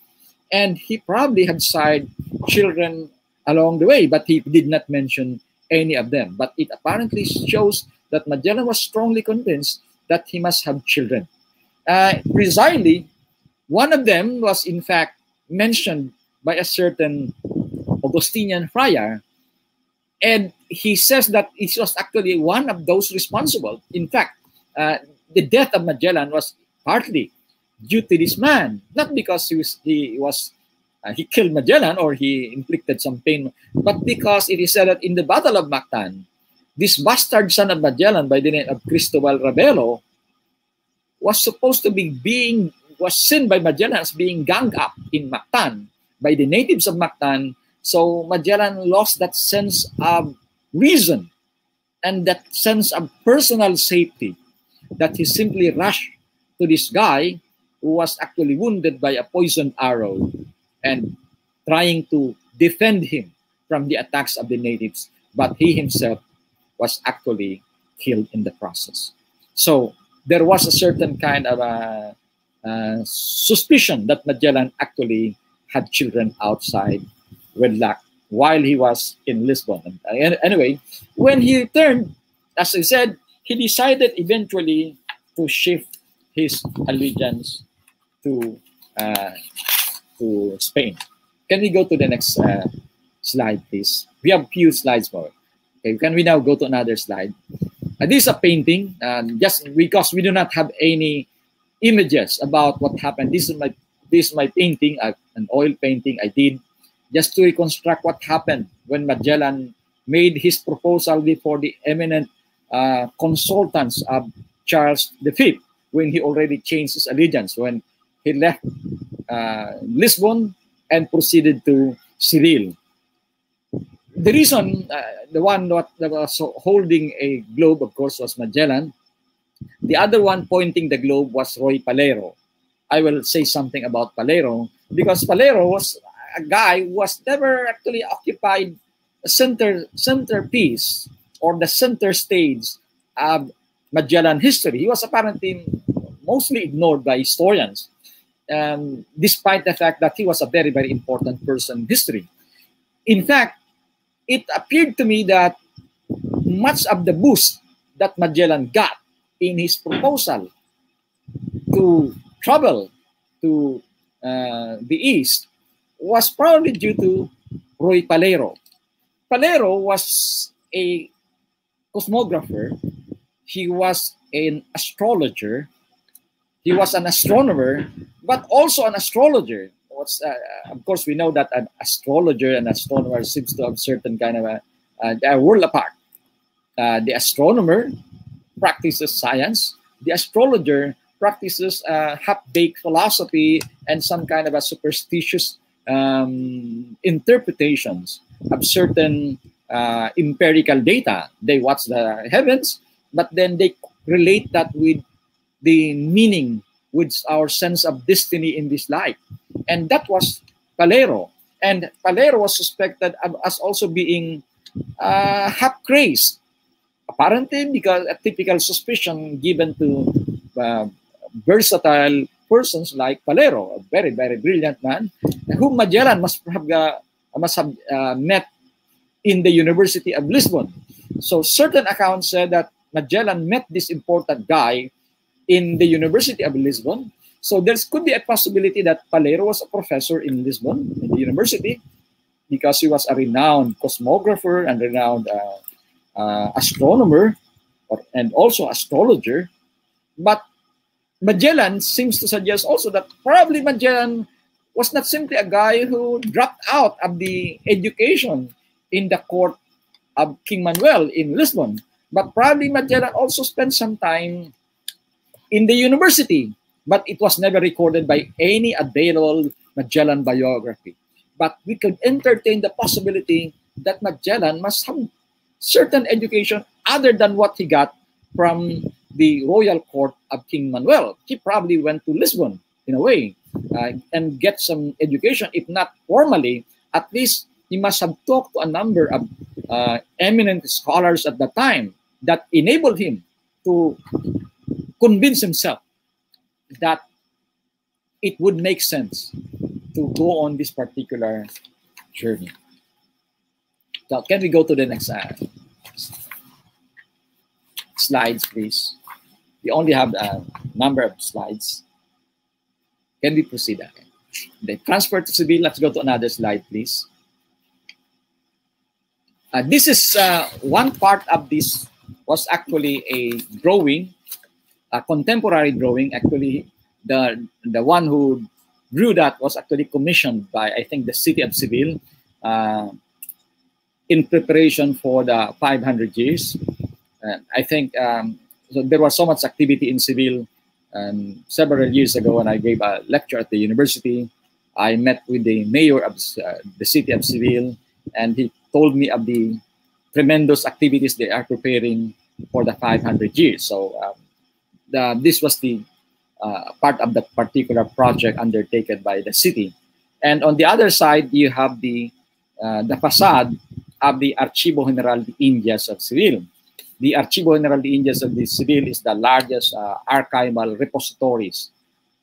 and he probably had side children along the way, but he did not mention any of them. But it apparently shows that Magellan was strongly convinced that he must have children. Precisely, one of them was in fact mentioned by a certain Augustinian friar, and he says that it was actually one of those responsible. In fact, the death of Magellan was partly due to this man, not because he killed Magellan or he inflicted some pain, but because it is said that in the Battle of Mactan, this bastard son of Magellan by the name of Cristobal Rebelo was supposed to was seen by Magellan as being ganged up in Mactan by the natives of Mactan. So Magellan lost that sense of reason and that sense of personal safety, that he simply rushed to this guy who was actually wounded by a poisoned arrow and trying to defend him from the attacks of the natives, but he himself was actually killed in the process. So there was a certain kind of a suspicion that Magellan actually had children outside wedlock while he was in Lisbon. And anyway, when he returned, as I said, he decided eventually to shift his allegiance to Spain. Can we go to the next slide, please? We have few slides more. Okay, can we now go to another slide? This is a painting, just because we do not have any images about what happened. This is my painting, an oil painting I did, just to reconstruct what happened when Magellan made his proposal before the eminent consultants of Charles V, when he already changed his allegiance, when he left Lisbon and proceeded to Seville. The reason, the one that was holding a globe, of course, was Magellan. The other one pointing the globe was Roy Palero. I will say something about Palero because Palero was a guy who was never actually occupied the centerpiece or the center stage of Magellan history. He was apparently mostly ignored by historians, despite the fact that he was a very, very important person in history. In fact, it appeared to me that much of the boost that Magellan got in his proposal to travel to the East was probably due to Roy Palero. Palero was a cosmographer. He was an astrologer. He was an astronomer, but also an astrologer. Of course, we know that an astrologer and astronomer seems to have certain kind of a world apart. The astronomer practices science. The astrologer practices half-baked philosophy and some kind of a superstitious interpretations of certain empirical data. They watch the heavens, but then they relate that with the meaning, with our sense of destiny in this life. And that was Palero. And Palero was suspected as also being half-crazed, apparently because a typical suspicion given to versatile persons like Palero, a very, very brilliant man, whom Magellan must have met in the University of Lisbon. So certain accounts said that Magellan met this important guy in the University of Lisbon. So there could be a possibility that Palero was a professor in Lisbon, in the university, because he was a renowned cosmographer and renowned astronomer and also astrologer. But Magellan seems to suggest also that probably Magellan was not simply a guy who dropped out of the education in the court of King Manuel in Lisbon, but probably Magellan also spent some time in the university, but it was never recorded by any available Magellan biography. But we could entertain the possibility that Magellan must have certain education other than what he got from the royal court of King Manuel. He probably went to Lisbon, in a way, and get some education, if not formally, at least he must have talked to a number of eminent scholars at the time that enabled him to convince himself that it would make sense to go on this particular journey. So can we go to the next slides, please? We only have a number of slides. Can we proceed? Okay. The transfer to Seville. Let's go to another slide, please. This is one part of this was actually a drawing, a contemporary drawing. Actually, the one who drew that was actually commissioned by, I think, the city of Seville in preparation for the 500 years. I think so there was so much activity in Seville And several years ago, when I gave a lecture at the university, I met with the mayor of the city of Seville, and he told me of the tremendous activities they are preparing for the 500 years. So this was the part of the particular project undertaken by the city. And on the other side, you have the facade of the Archivo General de Indias of Seville. The Archivo General de Indias of the Seville is the largest archival repositories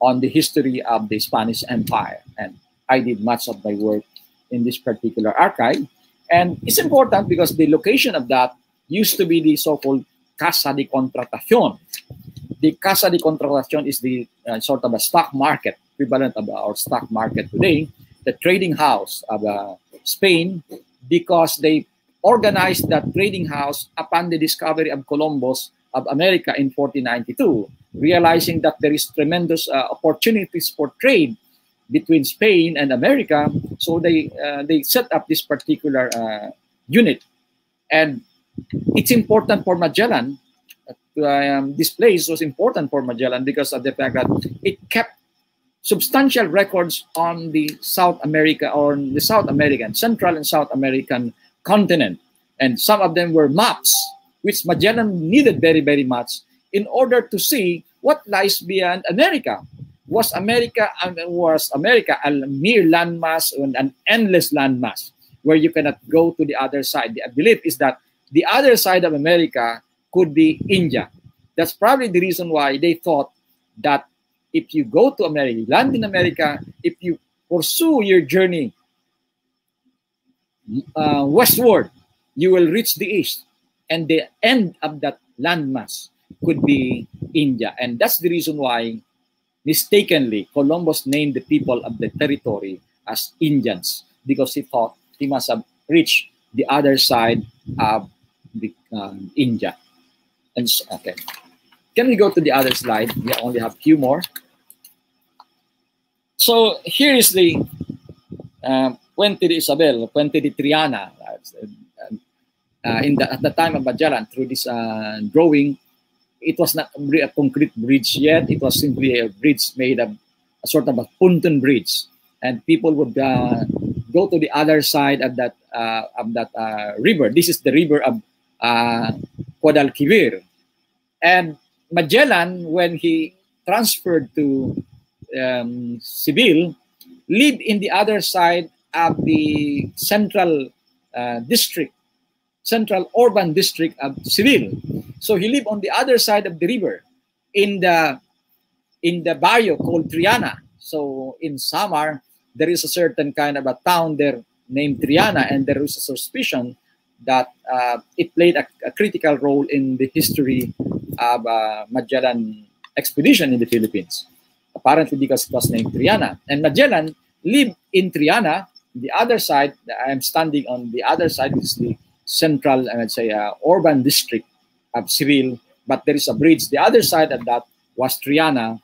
on the history of the Spanish Empire. And I did much of my work in this particular archive. And it's important because the location of that used to be the so-called Casa de Contratación. The Casa de Contratación is the sort of a stock market, equivalent of our stock market today, the trading house of Spain, because they organized that trading house upon the discovery of Columbus of America in 1492, realizing that there is tremendous opportunities for trade between Spain and America. So they set up this particular unit. And it's important for Magellan. This place was important for Magellan because of the fact that it kept substantial records on the South America, or the South American, Central and South American continent. And some of them were maps, which Magellan needed very, very much in order to see what lies beyond America. Was America a mere landmass, an endless landmass where you cannot go to the other side? The belief is that the other side of America could be India. That's probably the reason why they thought that if you go to America, land in America, if you pursue your journey westward, you will reach the east, and the end of that landmass could be India. And that's the reason why, mistakenly, Columbus named the people of the territory as Indians, because he thought he must have reached the other side of the, India. And so, okay, can we go to the other slide? We only have a few more. So here is the Puente de Isabel, Puente de Triana. At the time of Magellan, through this drawing, it was not a concrete bridge yet. It was simply a bridge made of a sort of a pontoon bridge, and people would go to the other side of that river. This is the river of Guadalquivir. And Magellan, when he transferred to Seville, lived in the other side of the central central urban district of Seville. So he lived on the other side of the river, in the barrio called Triana. So in Samar, there is a certain kind of a town there named Triana, and there is a suspicion that it played a critical role in the history of Magellan expedition in the Philippines, apparently because it was named Triana. And Magellan lived in Triana. The other side, I am standing on the other side, is the central, let's say, urban district of Seville, but there is a bridge. The other side of that was Triana.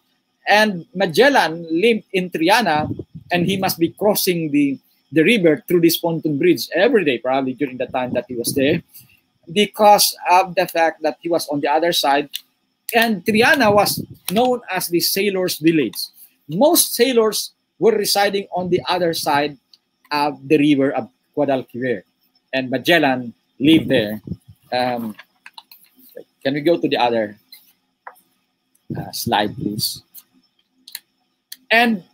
And Magellan lived in Triana, and he must be crossing the river through this pontoon bridge every day, probably during the time that he was there, because of the fact that he was on the other side. And Triana was known as the sailors' village. Most sailors were residing on the other side of the river of Guadalquivir, and Magellan lived there. Can we go to the other slide, please? And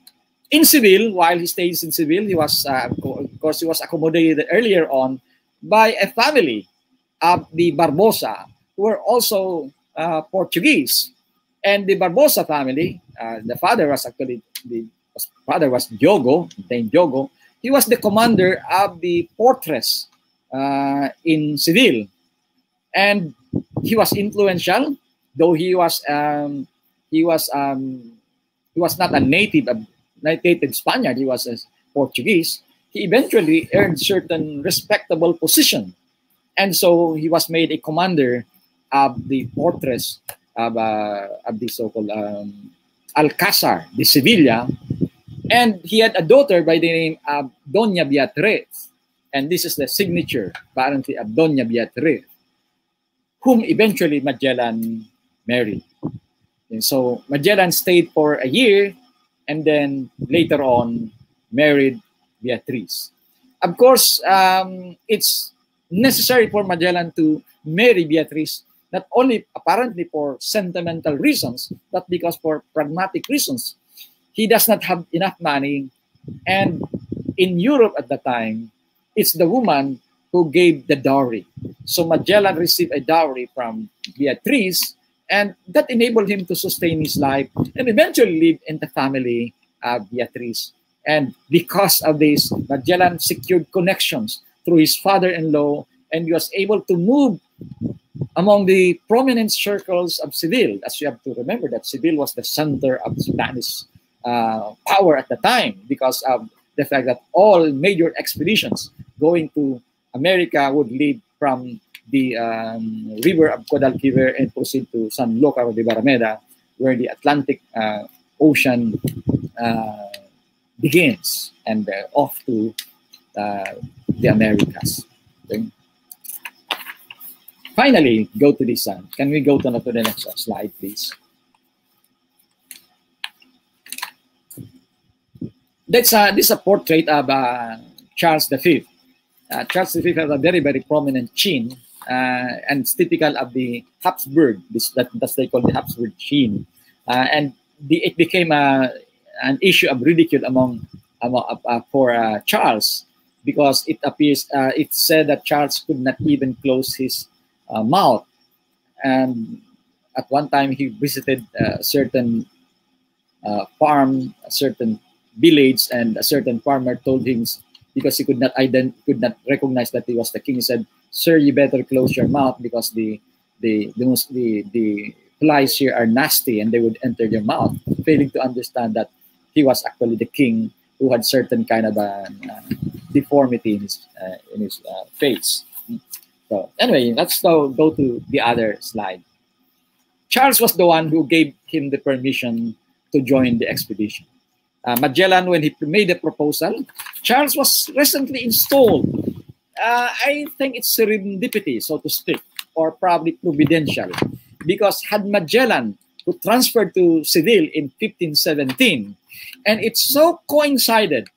in Seville, while he stays in Seville, he was, of course, he was accommodated earlier on by a family of the Barbosa, who were also Portuguese. And the Barbosa family, the father was actually, Diogo, named Diogo. He was the commander of the fortress in Seville, and he was influential, though he was not a native Spaniard. He was a Portuguese. He eventually earned certain respectable position, and so he was made a commander of the fortress of the so-called Alcázar de Sevilla, and he had a daughter by the name of Doña Beatriz, and this is the signature apparently of Doña Beatriz, whom eventually Magellan married. And so Magellan stayed for a year and then later on married Beatriz. Of course, it's necessary for Magellan to marry Beatriz, not only apparently for sentimental reasons, but because for pragmatic reasons. He does not have enough money, and in Europe at the time, it's the woman who gave the dowry. So Magellan received a dowry from Beatriz, and that enabled him to sustain his life and eventually live in the family of Beatriz. And because of this, Magellan secured connections through his father-in-law, and he was able to move among the prominent circles of Seville. As you have to remember that Seville was the center of Spanish power at the time, because of the fact that all major expeditions going to America would leave from the river of Guadalquivir and proceed to San Lócar de Barrameda, where the Atlantic Ocean begins, and off to the Americas. Okay. Finally, go to this one. Can we go to the next slide, please? This is a portrait of Charles V. Charles V has a very, very prominent chin, and it's typical of the Habsburg. That's they call the Habsburg chin, and it became an issue of ridicule for Charles, because it appears it said that Charles could not even close his mouth, and at one time he visited a certain farm, a certain village, and a certain farmer told him, because he could not recognize that he was the king, he said, "Sir, you better close your mouth, because the flies here are nasty and they would enter your mouth," failing to understand that he was actually the king, who had certain kind of deformity in his face. So anyway, let's go to the other slide. Charles was the one who gave him the permission to join the expedition. Magellan, when he made the proposal, Charles was recently installed. I think it's serendipity, so to speak, or probably providential, because had Magellan, who transferred to Seville in 1517, and it so coincided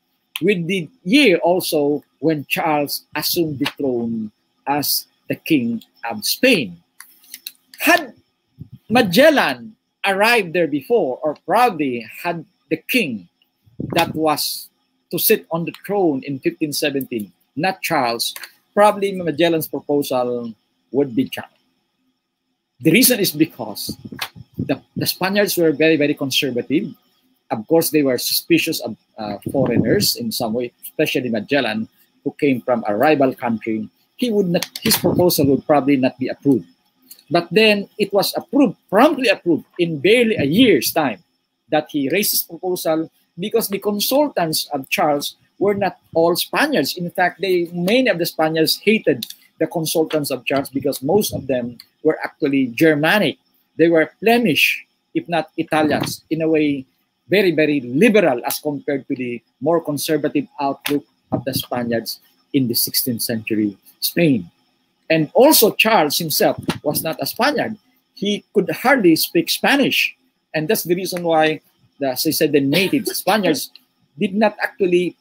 with the year also when Charles assumed the throne as the king of Spain. Had Magellan arrived there before, or probably had the king that was to sit on the throne in 1517, not Charles, probably Magellan's proposal would be challenged. The reason is because the Spaniards were very, very conservative. Of course, they were suspicious of foreigners in some way, especially Magellan, who came from a rival country. His proposal would probably not be approved. But then it was approved, promptly approved, in barely a year's time, that he raised his proposal, because the consultants of Charles were not all Spaniards. In fact, many of the Spaniards hated the consultants of Charles, because most of them were actually Germanic. They were Flemish, if not Italians, in a way very, very liberal as compared to the more conservative outlook of the Spaniards in the 16th century Spain. And also Charles himself was not a Spaniard. He could hardly speak Spanish. And that's the reason why, as I said, the native Spaniards did not actually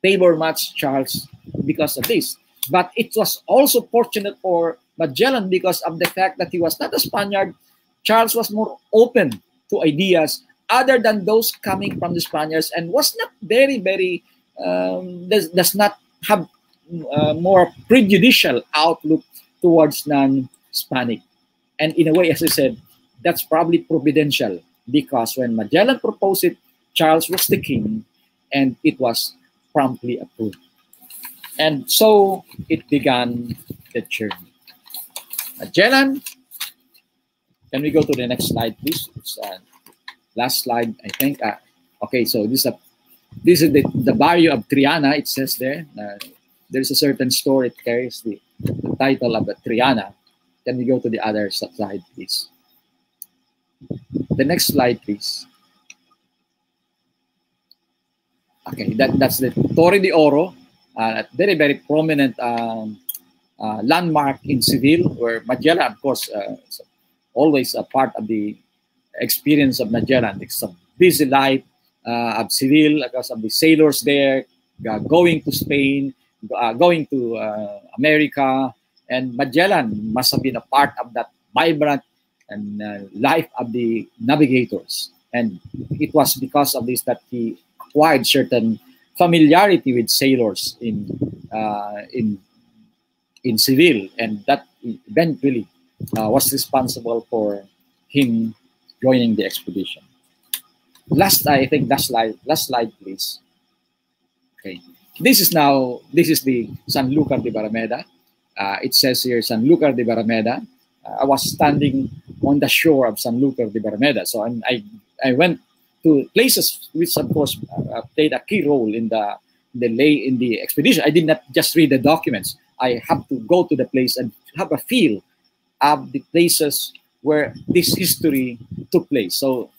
favor much Charles because of this. But it was also fortunate for Magellan, because of the fact that he was not a Spaniard. Charles was more open to ideas other than those coming from the Spaniards, and was not very, very, does not have more prejudicial outlook towards non-Hispanic. And in a way, as I said, that's probably providential, because when Magellan proposed it, Charles was the king, and it was promptly approved. And so it began the journey. Magellan, can we go to the next slide, please? It's last slide, I think. Okay, so this is the Barrio of Triana. It says there. There's a certain story. It carries the title of Triana. Can we go to the other slide, please? The next slide, please. Okay, that's the Torre de Oro, a very, very prominent landmark in Seville, where Magellan, of course, is always a part of the experience of Magellan. It's a busy life of Seville, because of the sailors there, going to Spain, going to America, and Magellan must have been a part of that vibrant and life of the navigators. And it was because of this that he acquired certain familiarity with sailors in Seville, and that eventually was responsible for him joining the expedition. I think last slide, please. Okay, this is the Sanlúcar de Barrameda. It says here Sanlúcar de Barrameda. I was standing on the shore of Sanlúcar de Barrameda, so I went to places which, of course, played a key role in the expedition. I did not just read the documents. I have to go to the place and have a feel of the places where this history took place. So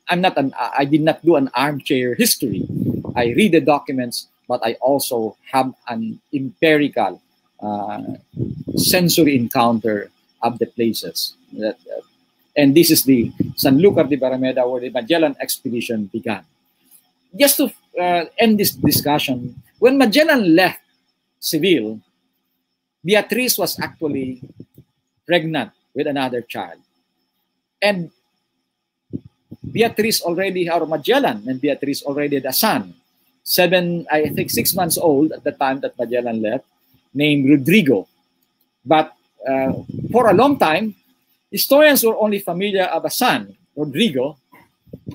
I did not do an armchair history. I read the documents, but I also have an empirical sensory encounter of the places. And this is the Sanlúcar de Barrameda, where the Magellan expedition began. Just to end this discussion, when Magellan left Seville, Beatriz was actually pregnant with another child. And Beatriz already, or Magellan and Beatriz already had a son, 6 months old at the time that Magellan left, named Rodrigo. But for a long time, historians were only familiar of a son, Rodrigo,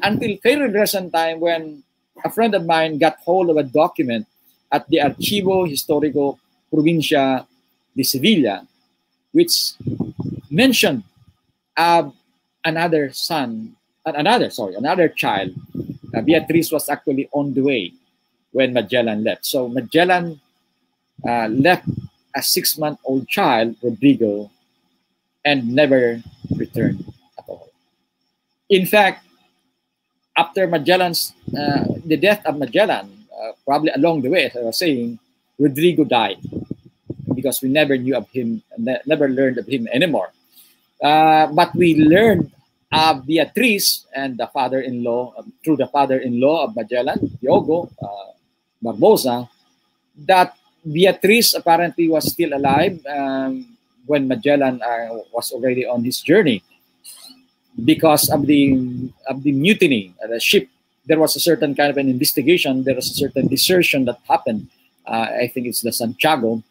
until very recent time when a friend of mine got hold of a document at the Archivo Histórico Provincia de Sevilla, which mentioned another child. Beatriz was actually on the way when Magellan left. So Magellan left a 6-month-old child, Rodrigo, and never returned at all. In fact, after the death of Magellan, probably along the way, as I was saying, Rodrigo died because we never knew of him, never learned of him anymore. But we learned of Beatriz and the father-in-law, through the father-in-law of Magellan, Diogo Barbosa, that Beatriz apparently was still alive when Magellan was already on his journey. Because of the mutiny at the ship, there was a certain kind of an investigation. There was a certain desertion that happened. I think it's the Santiago.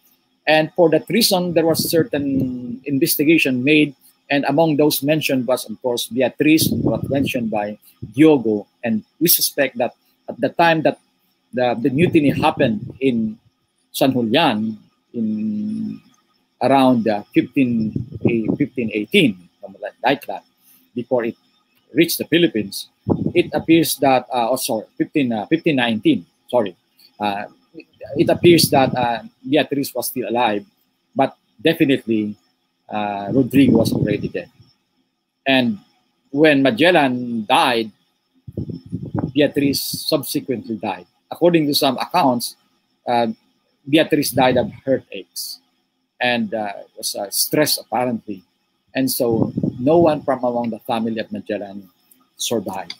And for that reason, there was a certain investigation made. And among those mentioned was, of course, Beatriz, was mentioned by Diogo. And we suspect that at the time that the mutiny happened in San Julian in around 1518, something like that, before it reached the Philippines, it appears that, 1519, sorry. It appears that Beatriz was still alive, but definitely Rodrigo was already dead. And when Magellan died, Beatriz subsequently died. According to some accounts, Beatriz died of heartaches and was stressed apparently. And so no one from among the family of Magellan survived.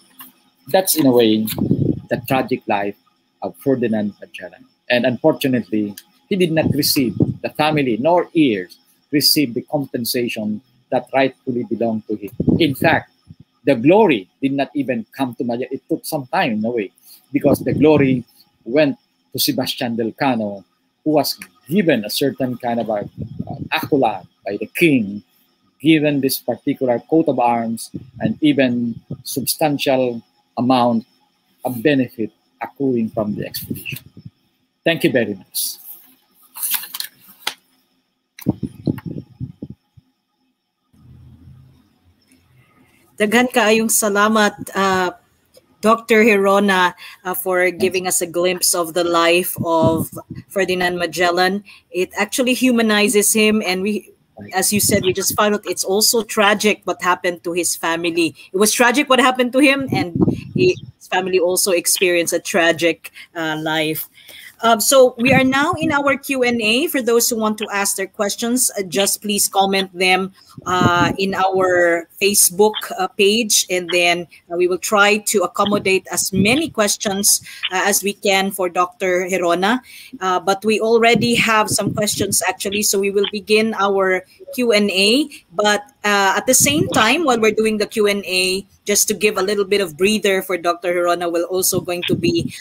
That's in a way the tragic life of Ferdinand Magellan. And unfortunately, he did not receive, the family nor heirs received the compensation that rightfully belonged to him. In fact, the glory did not even come to Magellan. It took some time in a way, because the glory went to Sebastian del Cano, who was given a certain kind of accolade by the king, given this particular coat of arms and even substantial amount of benefit accruing from the expedition. Thank you very much. Daghan kaayong salamat, Dr. Gerona, for giving us a glimpse of the life of Ferdinand Magellan. It actually humanizes him, and we, as you said, we just found out it's also tragic what happened to his family. It was tragic what happened to him, and his family also experienced a tragic life. So we are now in our Q&A. For those who want to ask their questions, just please comment them in our Facebook page, and then we will try to accommodate as many questions as we can for Dr. Gerona. But we already have some questions actually, so we will begin our Q&A. But at the same time, while we're doing the Q&A, just to give a little bit of breather for Dr. Gerona, we're also going to be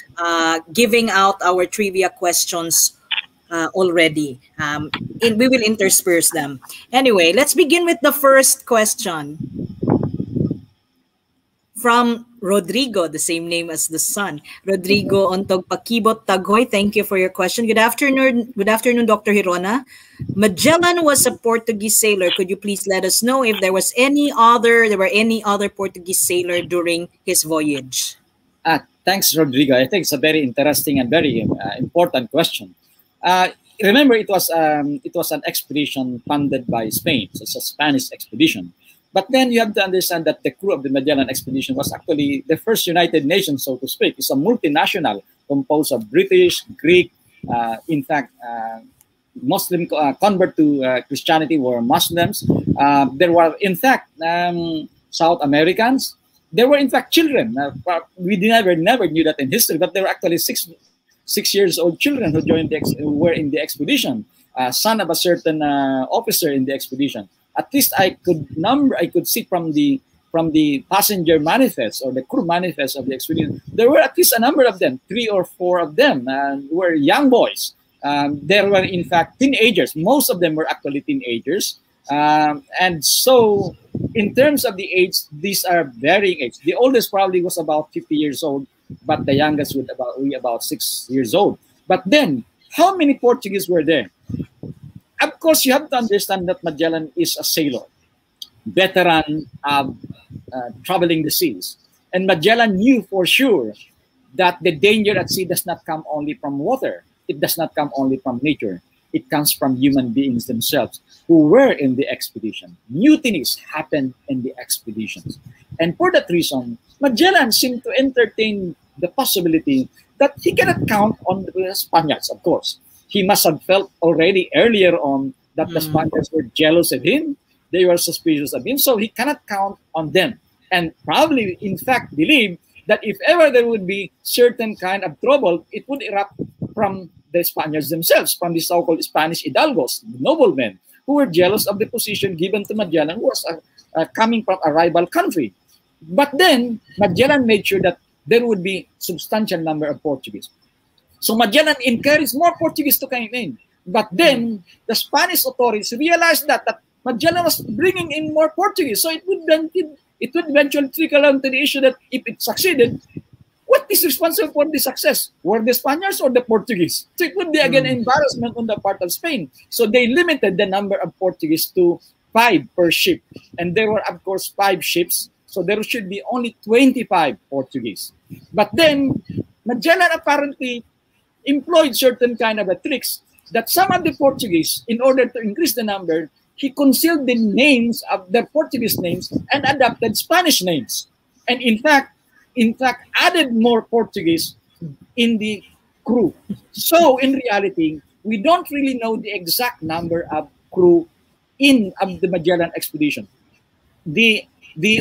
giving out our trivia questions already. We will intersperse them. Anyway, let's begin with the first question. From Rodrigo, the same name as the son. Rodrigo Ontog Pakibot Tagoy, thank you for your question. Good afternoon, Dr. Gerona. Magellan was a Portuguese sailor. Could you please let us know if there were any other Portuguese sailor during his voyage? Thanks, Rodrigo. I think it's a very interesting and very important question. Remember, it was an expedition funded by Spain. So it's a Spanish expedition. But then you have to understand that the crew of the Magellan expedition was actually the first United Nations, so to speak. It's a multinational composed of British, Greek, in fact, Muslim convert to Christianity were Muslims. There were, in fact, South Americans. There were, in fact, children. We never knew that in history, but there were actually six years old children who were in the expedition, son of a certain officer in the expedition. At least I could see from the passenger manifest or the crew manifest of the expedition, there were at least a number of them, 3 or 4 of them were young boys. There were, in fact, teenagers. Most of them were actually teenagers. And so in terms of the age, these are varying age. The oldest probably was about 50 years old, but the youngest would be about 6 years old. But then, how many Portuguese were there? Of course, you have to understand that Magellan is a sailor, veteran of traveling the seas. And Magellan knew for sure that the danger at sea does not come only from water. It does not come only from nature. It comes from human beings themselves who were in the expedition. Mutinies happened in the expeditions. And for that reason, Magellan seemed to entertain the possibility that he cannot count on the Spaniards, of course. He must have felt already earlier on that the Spaniards were jealous of him. They were suspicious of him, so he cannot count on them. And probably, in fact, believed that if ever there would be certain kind of trouble, it would erupt from the Spaniards themselves, from the so-called Spanish hidalgos, noblemen, who were jealous of the position given to Magellan, who was coming from a rival country. But then, Magellan made sure that there would be substantial number of Portuguese. So Magellan encouraged more Portuguese to come in. But then, the Spanish authorities realized that Magellan was bringing in more Portuguese. So it would eventually trickle down to the issue that if it succeeded, what is responsible for the success? Were the Spaniards or the Portuguese? So it would be again embarrassment on the part of Spain. So they limited the number of Portuguese to 5 per ship. And there were, of course, 5 ships. So there should be only 25 Portuguese. But then, Magellan apparently employed certain kind of tricks that some of the Portuguese, in order to increase the number, he concealed the names of their Portuguese names and adopted Spanish names. And in fact, added more Portuguese in the crew. So in reality, we don't really know the exact number of crew of the Magellan expedition. The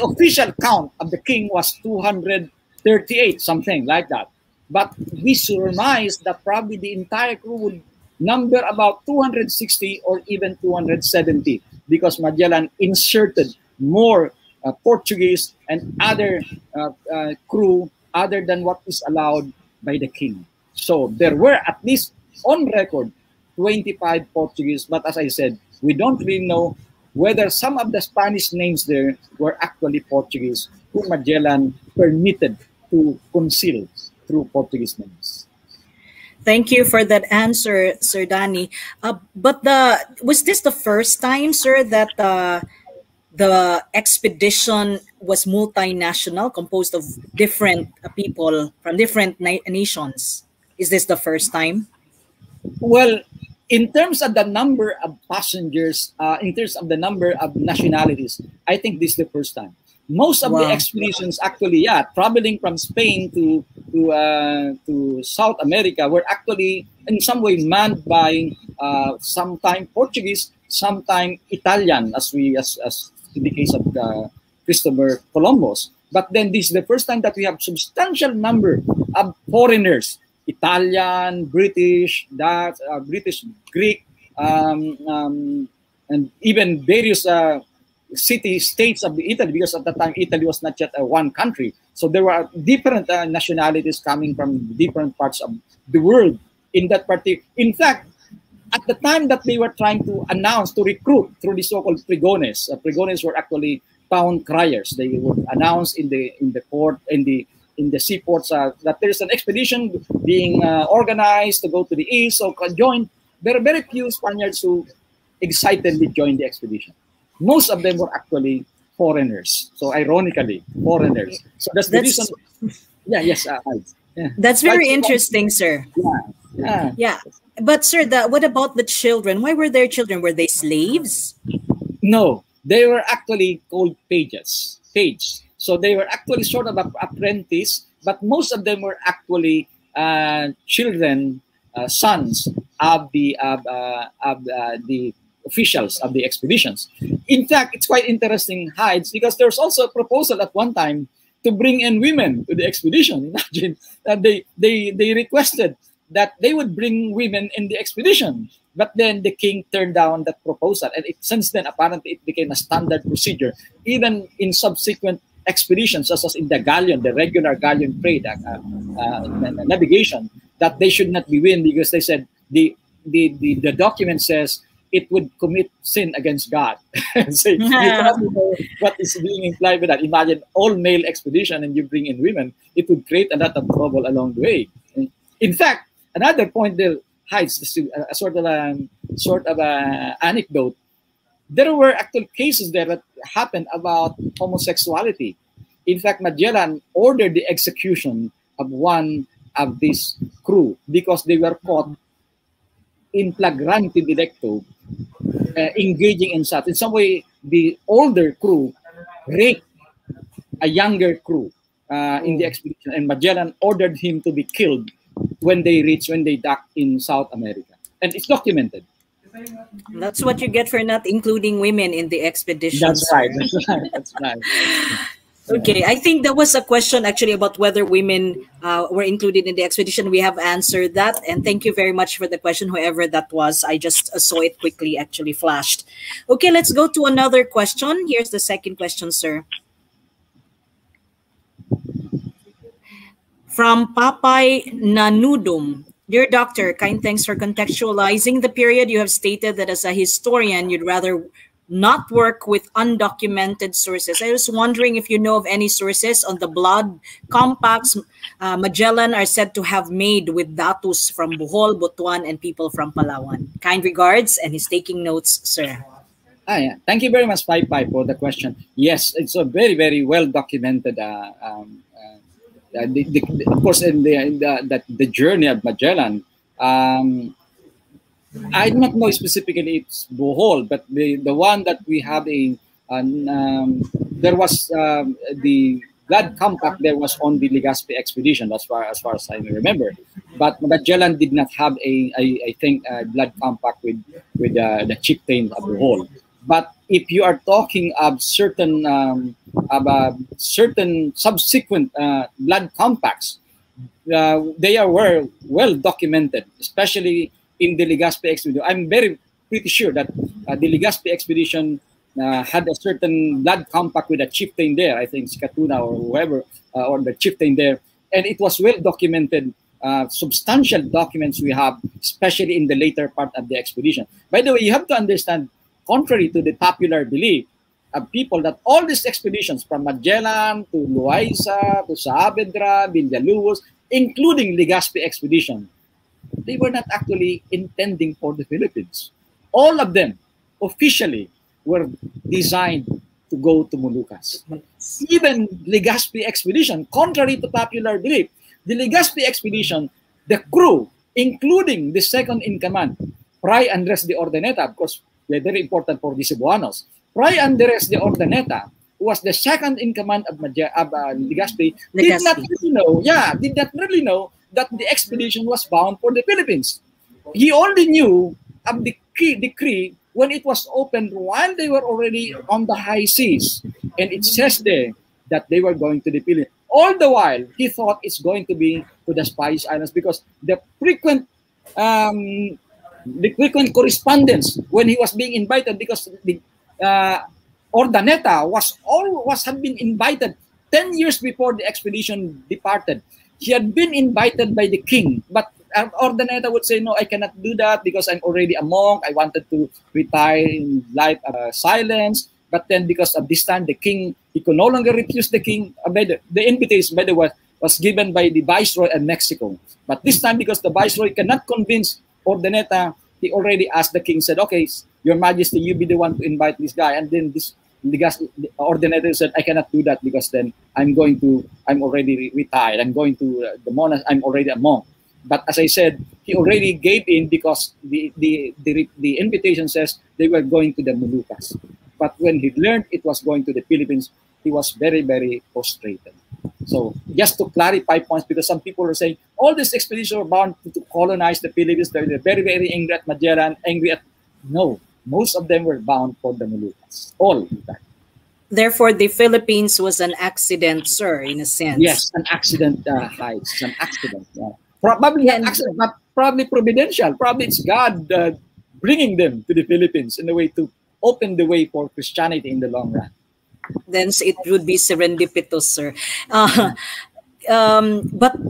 official count of the king was 238, something like that. But we surmise that probably the entire crew would number about 260 or even 270 because Magellan inserted more Portuguese and other crew other than what is allowed by the king. So there were at least on record 25 Portuguese, but as I said, we don't really know whether some of the Spanish names there were actually Portuguese who Magellan permitted to conceal through Portuguese names. Thank you for that answer, Sir Danny. But was this the first time, sir, that the expedition was multinational, composed of different people from different nations? Is this the first time? Well, in terms of the number of passengers, in terms of the number of nationalities, I think this is the first time. Most of the Wow. expeditions actually, yeah, traveling from Spain to South America were actually in some way manned by sometime Portuguese, sometime Italian, as in the case of Christopher Columbus. But then this is the first time that we have substantial number of foreigners, Italian, British, Dutch, British, Greek, and even various city-states of Italy, because at that time Italy was not yet one country. So there were different nationalities coming from different parts of the world in that party. In fact, at the time that they were trying to announce, to recruit through the so-called pregones, pregones were actually town criers. They would announce in the port, in the seaports, that there's an expedition being organized to go to the east, so join. There are very few Spaniards who excitedly joined the expedition. Most of them were actually foreigners. So ironically, foreigners. So that's the reason. Yeah, yes. Yeah. That's very interesting, sir. Yeah. Yeah. But sir, what about the children? Why were there children? Were they slaves? No, they were actually called pages. So they were actually sort of apprentice, but most of them were actually children, sons of the officials of the expeditions. In fact, it's quite interesting, Hides, because there's also a proposal at one time to bring in women to the expedition. Imagine that they requested that they would bring women in the expedition, but then the king turned down that proposal, and since then apparently it became a standard procedure, even in subsequent expeditions, such as in the galleon, the regular galleon trade, navigation, that they should not be women, because they said the document says it would commit sin against God. So you probably know what is being implied by that. Imagine all-male expedition and you bring in women, it would create a lot of trouble along the way. In fact, another point there hides a sort of anecdote. There were actual cases there that happened about homosexuality. In fact, Magellan ordered the execution of one of this crew because they were caught in flagrante delicto, engaging in such. In some way, the older crew raped a younger crew in the expedition, and Magellan ordered him to be killed when they docked in South America. And it's documented. That's what you get for not including women in the expedition. That's right. That's right. Okay, I think there was a question actually about whether women were included in the expedition. We have answered that, and thank you very much for the question, whoever that was. I just saw it quickly actually flashed. Okay, let's go to another question. Here's the second question, sir. From Papay Nanudum. Dear Doctor, kind thanks for contextualizing the period. You have stated that as a historian, you'd rather not work with undocumented sources. I was wondering if you know of any sources on the blood compacts Magellan are said to have made with datus from Bohol, Butuan, and people from Palawan. Kind regards, and he's taking notes, sir. Yeah. Thank you very much, Pai, for the question. Yes, it's a very, very well documented. Of course, in the journey of Magellan, I do not know specifically it's Bohol, but the one that we have there was the blood compact. There was on the Legazpi expedition, as far as I remember. But Magellan did not have I think blood compact with the chieftain of Bohol. But if you are talking of certain subsequent blood compacts, they were well documented, especially in the Legazpi expedition. I'm pretty sure that the Legazpi expedition had a certain blood compact with a chieftain there. I think Skatuna or whoever, or the chieftain there, and it was well documented. Substantial documents we have, especially in the later part of the expedition. By the way, you have to understand, contrary to the popular belief of people, that all these expeditions from Magellan to Loaiza to Saavedra, Villalobos, including Legazpi expedition, they were not actually intending for the Philippines. All of them officially were designed to go to Moluccas. Even Legazpi expedition, contrary to popular belief, the Legazpi expedition, the crew, including the second in command, Fray Andres de Ordaneta, of course, they're very important for the Cebuanos. Fray Andres de Ordaneta who was the second in command of Legazpi, did not really know. Yeah, did not really know that the expedition was bound for the Philippines. He only knew of the decree when it was opened while they were already on the high seas, and it says there that they were going to the Philippines. All the while, he thought it's going to be to the Spice Islands because the frequent correspondence when he was being invited, because the Ordaneta had been invited 10 years before the expedition departed. He had been invited by the king, but Ordaneta would say, no, I cannot do that because I'm already a monk. I wanted to retire in life of silence. But then because of this time, the king, he could no longer refuse the king. The invitation, by the way, was given by the viceroy of Mexico. But this time, because the viceroy cannot convince Ordaneta, he already asked the king, said, okay, your majesty, you be the one to invite this guy. And then the Ordaneta said, I cannot do that because then I'm already retired. I'm going to the monastery. I'm already a monk. But as I said, he already gave in because the invitation says they were going to the Moluccas. But when he learned it was going to the Philippines, he was very, very frustrated. So just to clarify points, because some people are saying all these expeditions are bound to colonize the Philippines. They're very, very angry at Magellan, No, most of them were bound for the Moluccas. All, in fact. Therefore, the Philippines was an accident, sir, in a sense. Yes, an accident, Heights, an accident. Yeah. Probably an accident, but probably providential. Probably it's God bringing them to the Philippines in a way to open the way for Christianity in the long run. Then it would be serendipitous, sir. But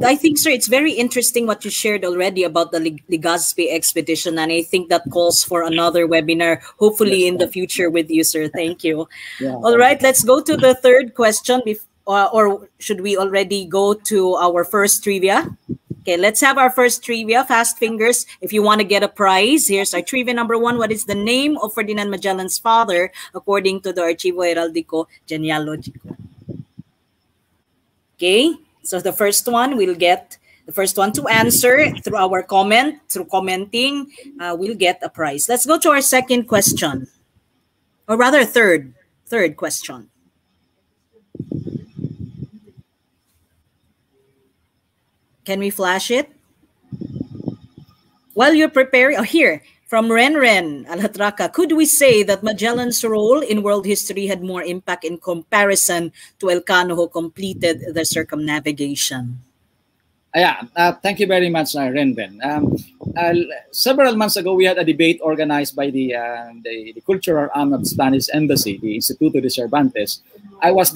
I think, sir, it's very interesting what you shared already about the Legazpi expedition, and I think that calls for another webinar, hopefully in the future with you, sir. Thank you. Yeah. All right, let's go to the third question, or should we already go to our first trivia? Okay, let's have our first trivia. Fast fingers if you want to get a prize. Here's our trivia number 1. What is the name of Ferdinand Magellan's father according to the Archivo Heraldico Genealogico? Okay, so the first one, we'll get the first one to answer through our comment, through commenting, we'll get a prize. Let's go to our second question, or rather third question. Can we flash it? While you're preparing, here, from Renren Alhatraka, could we say that Magellan's role in world history had more impact in comparison to Elcano, who completed the circumnavigation? Thank you very much, Renren. Several months ago, we had a debate organized by the cultural arm of the Spanish Embassy, the Instituto de Cervantes. I was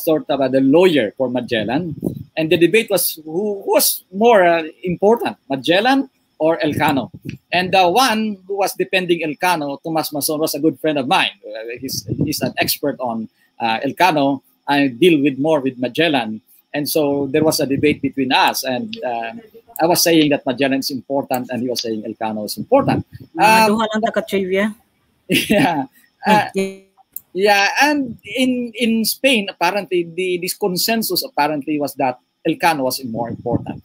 sort of the lawyer for Magellan, and the debate was who was more important, Magellan or Elcano. And the one who was defending Elcano, Tomas Mason, was a good friend of mine. He's an expert on Elcano. I deal more with Magellan. And so there was a debate between us, and I was saying that Magellan is important, and he was saying Elcano is important. Yeah, and in Spain, apparently, this consensus apparently was that Elcano was more important.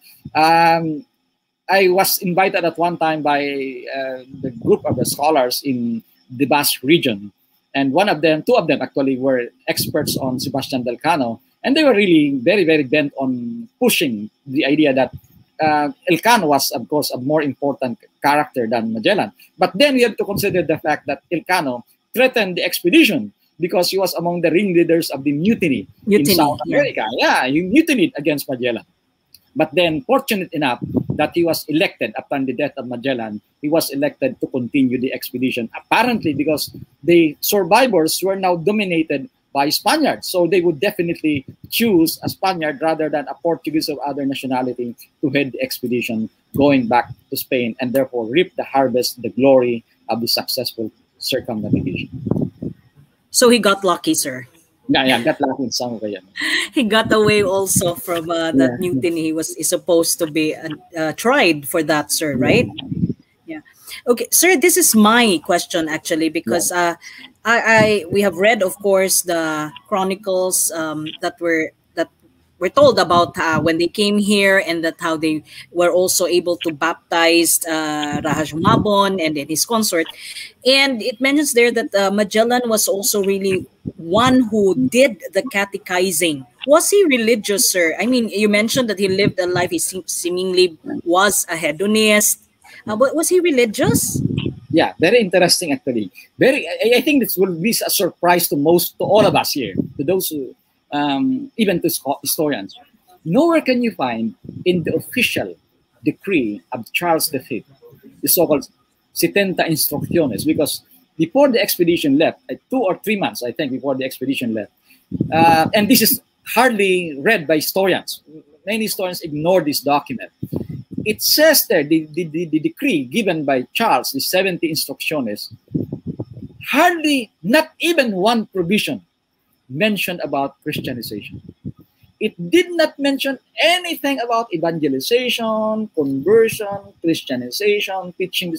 I was invited at one time by the group of the scholars in the Basque region, and two of them actually were experts on Sebastian del Cano, and they were really very, very bent on pushing the idea that Elcano was, of course, a more important character than Magellan. But then we have to consider the fact that Elcano threatened the expedition because he was among the ringleaders of the mutiny in South America. Yeah, he mutinied against Magellan. But then, fortunate enough that he was elected upon the death of Magellan, he was elected to continue the expedition, apparently because the survivors were now dominated by Spaniards. So they would definitely choose a Spaniard rather than a Portuguese or other nationality to head the expedition going back to Spain, and therefore reap the harvest, the glory of the successful circumnavigation. So he got lucky, sir. Yeah, got lucky in some way. He got away also from that mutiny. Is supposed to be tried for that, sir, right? Yeah. Okay, sir, this is my question actually, because we have read, of course, the chronicles that we're told about when they came here, and that how they were also able to baptize Rahajumabon and then his consort. And it mentions there that Magellan was also really one who did the catechizing. Was he religious, sir? I mean, you mentioned that he lived a life, he seemingly was a hedonist. But was he religious? Yeah, very interesting actually. I think this will be a surprise to all of us here, to those who, even to historians. Nowhere can you find in the official decree of Charles V, the so-called 70 Instrucciones, because before the expedition left, 2 or 3 months, I think, before the expedition left, and this is hardly read by historians. Many historians ignore this document. It says there, the decree given by Charles, the 70 Instrucciones, hardly, not even one provision mentioned about Christianization. It did not mention anything about evangelization, conversion, Christianization, teaching.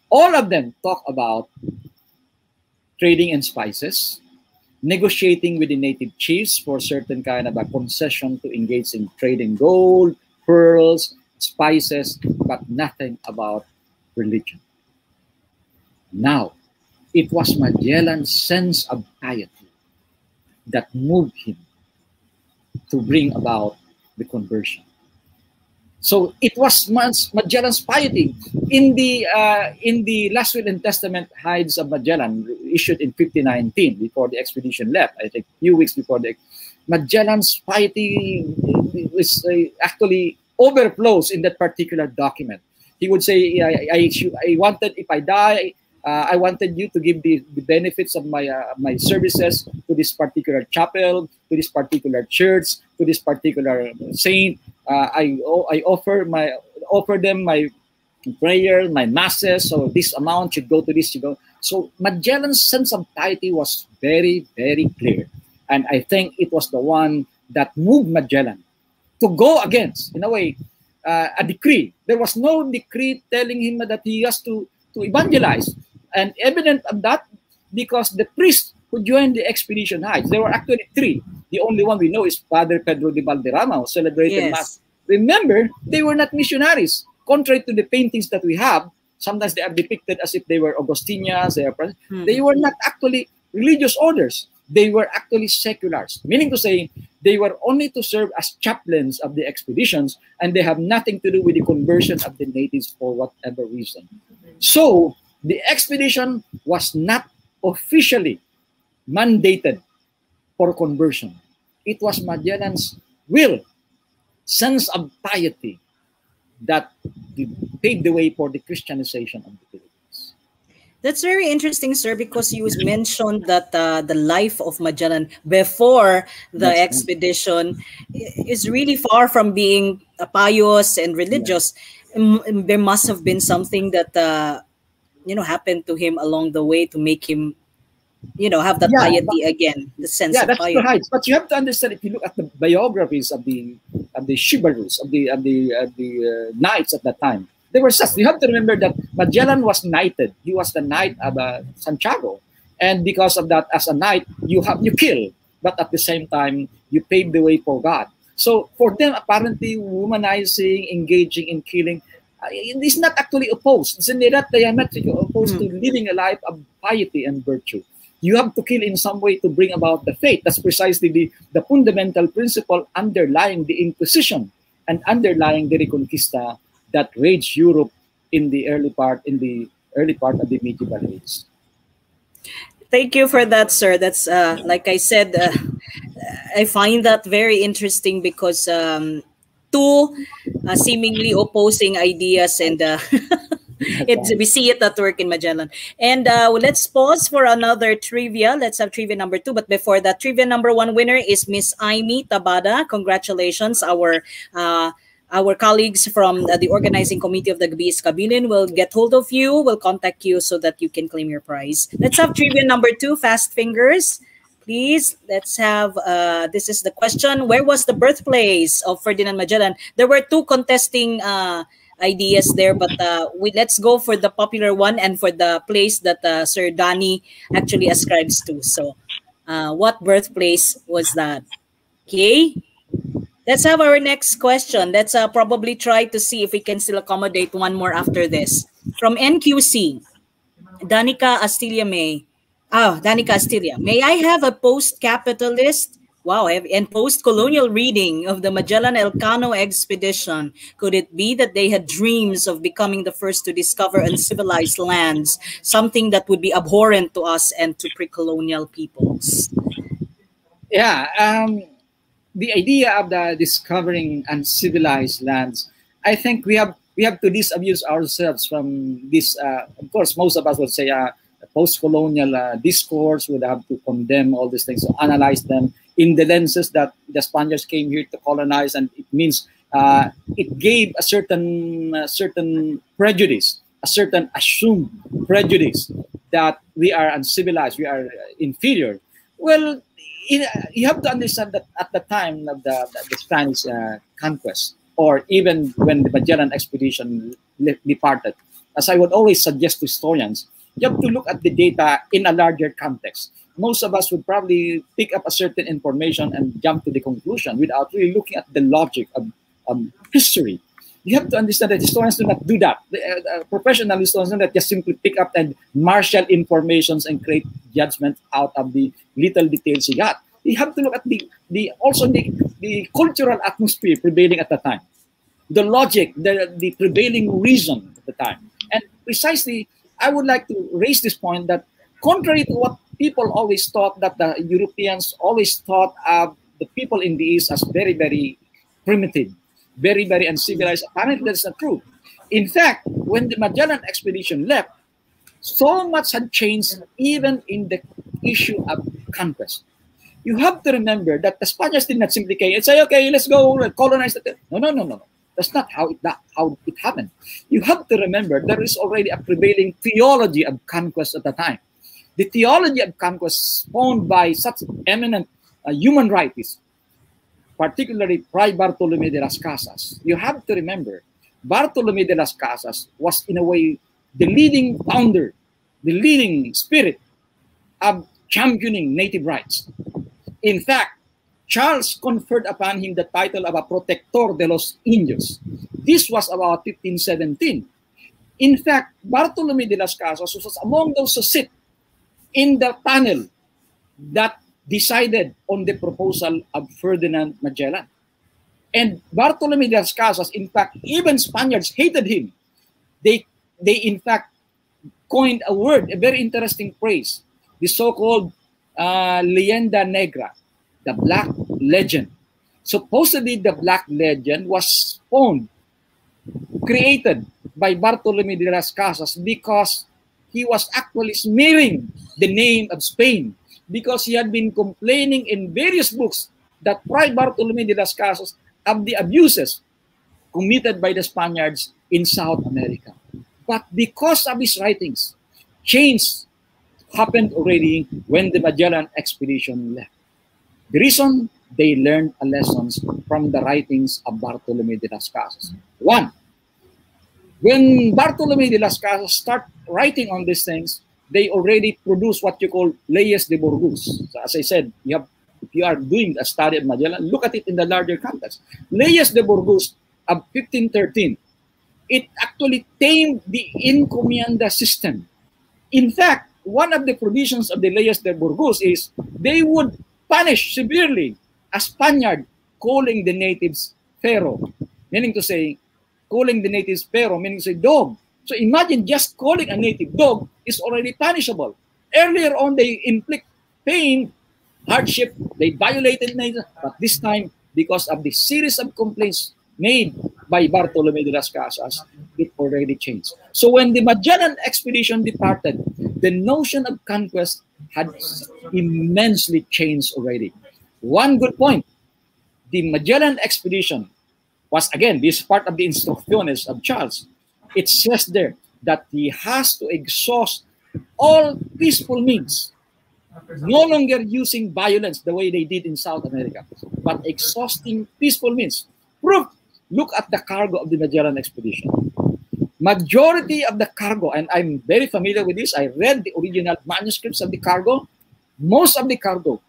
All of them talk about trading in spices, negotiating with the native chiefs for certain kind of a concession to engage in trade in gold, pearls, spices, but nothing about religion. Now, it was Magellan's sense of piety that moved him to bring about the conversion. So it was Magellan's piety. In the Last Will and Testament Hides of Magellan, issued in 1519, before the expedition left, I think a few weeks before Magellan's piety was actually overflows in that particular document. He would say, I wanted, if I die, I wanted you to give the benefits of my services to this particular chapel, to this particular church, to this particular saint. I offer them my prayer, my masses. So this amount should go to this. So Magellan's sense of piety was very, very clear, and I think it was the one that moved Magellan to go against, in a way, a decree. There was no decree telling him that he has to evangelize. And evident of that, because the priests who joined the expedition Hides, there were actually 3. The only one we know is Father Pedro de Valderrama, who celebrated Mass. Remember, they were not missionaries. Contrary to the paintings that we have, sometimes they are depicted as if they were Augustinians. They were not actually religious orders. They were actually seculars, meaning to say they were only to serve as chaplains of the expeditions, and they have nothing to do with the conversion of the natives for whatever reason. So the expedition was not officially mandated for conversion. It was Magellan's will, sense of piety, that paved the way for the Christianization of the Philippines. That's very interesting, sir, because you mentioned that the life of Magellan before the expedition is really far from being pious and religious. There must have been something that happened to him along the way to make him, have that piety again, the sense of that's piety. right. But you have to understand, if you look at the biographies of the chivalrous, of the knights at that time, they were such. You have to remember that Magellan was knighted. He was the knight of Santiago, and because of that, as a knight, you kill, but at the same time, you pave the way for God. So for them, apparently, womanizing, engaging in killing, it is not actually opposed. It's not diametrically opposed to living a life of piety and virtue. You have to kill in some way to bring about the faith. That's precisely the fundamental principle underlying the Inquisition and underlying the Reconquista that raged Europe in the early part of the medieval age. Thank you for that, sir. That's like I said, I find that very interesting because two seemingly opposing ideas, and we see it at work in Magellan. And let's pause for another trivia. Let's have trivia number 2. But before that, trivia number 1 winner is Miss Aimee Tabada. Congratulations. Our colleagues from the organizing committee of the Gabi's Kabilin will get hold of you, will contact you so that you can claim your prize. Let's have trivia number 2, fast fingers. Please, let's have, this is the question. Where was the birthplace of Ferdinand Magellan? There were 2 contesting ideas there, but let's go for the popular one and for the place that Sir Danny actually ascribes to. So what birthplace was that? Okay. Let's have our next question. Let's probably try to see if we can still accommodate one more after this. From NQC, Danica Astilla May. Danica Astilla. May I have a post-capitalist, and post-colonial reading of the Magellan Elcano expedition? Could it be that they had dreams of becoming the first to discover uncivilized lands, something that would be abhorrent to us and to pre-colonial peoples? Yeah, the idea of the discovering uncivilized lands, I think we have to disabuse ourselves from this. Of course, most of us would say post-colonial discourse would have to condemn all these things, to analyze them in the lenses that the Spaniards came here to colonize, and it means it gave a certain prejudice, a certain assumed prejudice that we are uncivilized, we are inferior. Well, you have to understand that at the time of the Spanish conquest, or even when the Magellan expedition departed, as I would always suggest to historians, you have to look at the data in a larger context. Most of us would probably pick up a certain information and jump to the conclusion without really looking at the logic of history. You have to understand that historians do not do that. Professional historians do not just simply pick up and marshal informations and create judgment out of the little details you got. You have to look at the cultural atmosphere prevailing at the time, the logic, the prevailing reason at the time. And precisely, I would like to raise this point that contrary to what people always thought, that the Europeans always thought of the people in the East as very, very primitive, very, very uncivilized. Apparently, that's not true. In fact, when the Magellan expedition left, so much had changed even in the issue of conquest. You have to remember that the Spaniards did not simply say, okay, let's go colonize the... No. That's not how it happened. You have to remember there is already a prevailing theology of conquest at the time. The theology of conquest spawned by such eminent human rightists, particularly Fray Bartolomé de las Casas. You have to remember, Bartolomé de las Casas was in a way the leading founder, the leading spirit of championing native rights. In fact, Charles conferred upon him the title of a Protector de los Indios. This was about 1517. In fact, Bartolomé de las Casas was among those who sit in the panel that decided on the proposal of Ferdinand Magellan. And Bartolomé de las Casas, in fact, even Spaniards hated him. They in fact coined a word, a very interesting phrase, the so-called leyenda negra, the Black Legend. Supposedly, the Black Legend was created by Bartolomé de las Casas because he was actually smearing the name of Spain, because he had been complaining in various books that Fray Bartolomé de las Casas of the abuses committed by the Spaniards in South America. But because of his writings, change happened already when the Magellan expedition left. The reason, they learned lessons from the writings of Bartolomé de las Casas. One, when Bartolomé de las Casas start writing on these things, they already produce what you call leyes de Burgos. So as I said, if you are doing a study of Magellan, look at it in the larger context. Leyes de Burgos of 1513, it actually tamed the encomienda system. In fact, one of the provisions of the Leyes de Burgos is they would punish severely a Spaniard calling the natives Pharaoh, meaning to say, calling the natives Pharaoh, meaning to say dog. So imagine just calling a native dog is already punishable. Earlier on, they inflict pain, hardship, they violated nature, but this time, because of the series of complaints made by Bartolomé de las Casas, it already changed. So when the Magellan expedition departed, the notion of conquest had immensely changed already. One good point, the Magellan expedition was, again, this is part of the instrucciones of Charles. It says there that he has to exhaust all peaceful means, no longer using violence the way they did in South America, but exhausting peaceful means. Proof, look at the cargo of the Magellan expedition. Majority of the cargo, and I'm very familiar with this, I read the original manuscripts of the cargo. Most of the cargo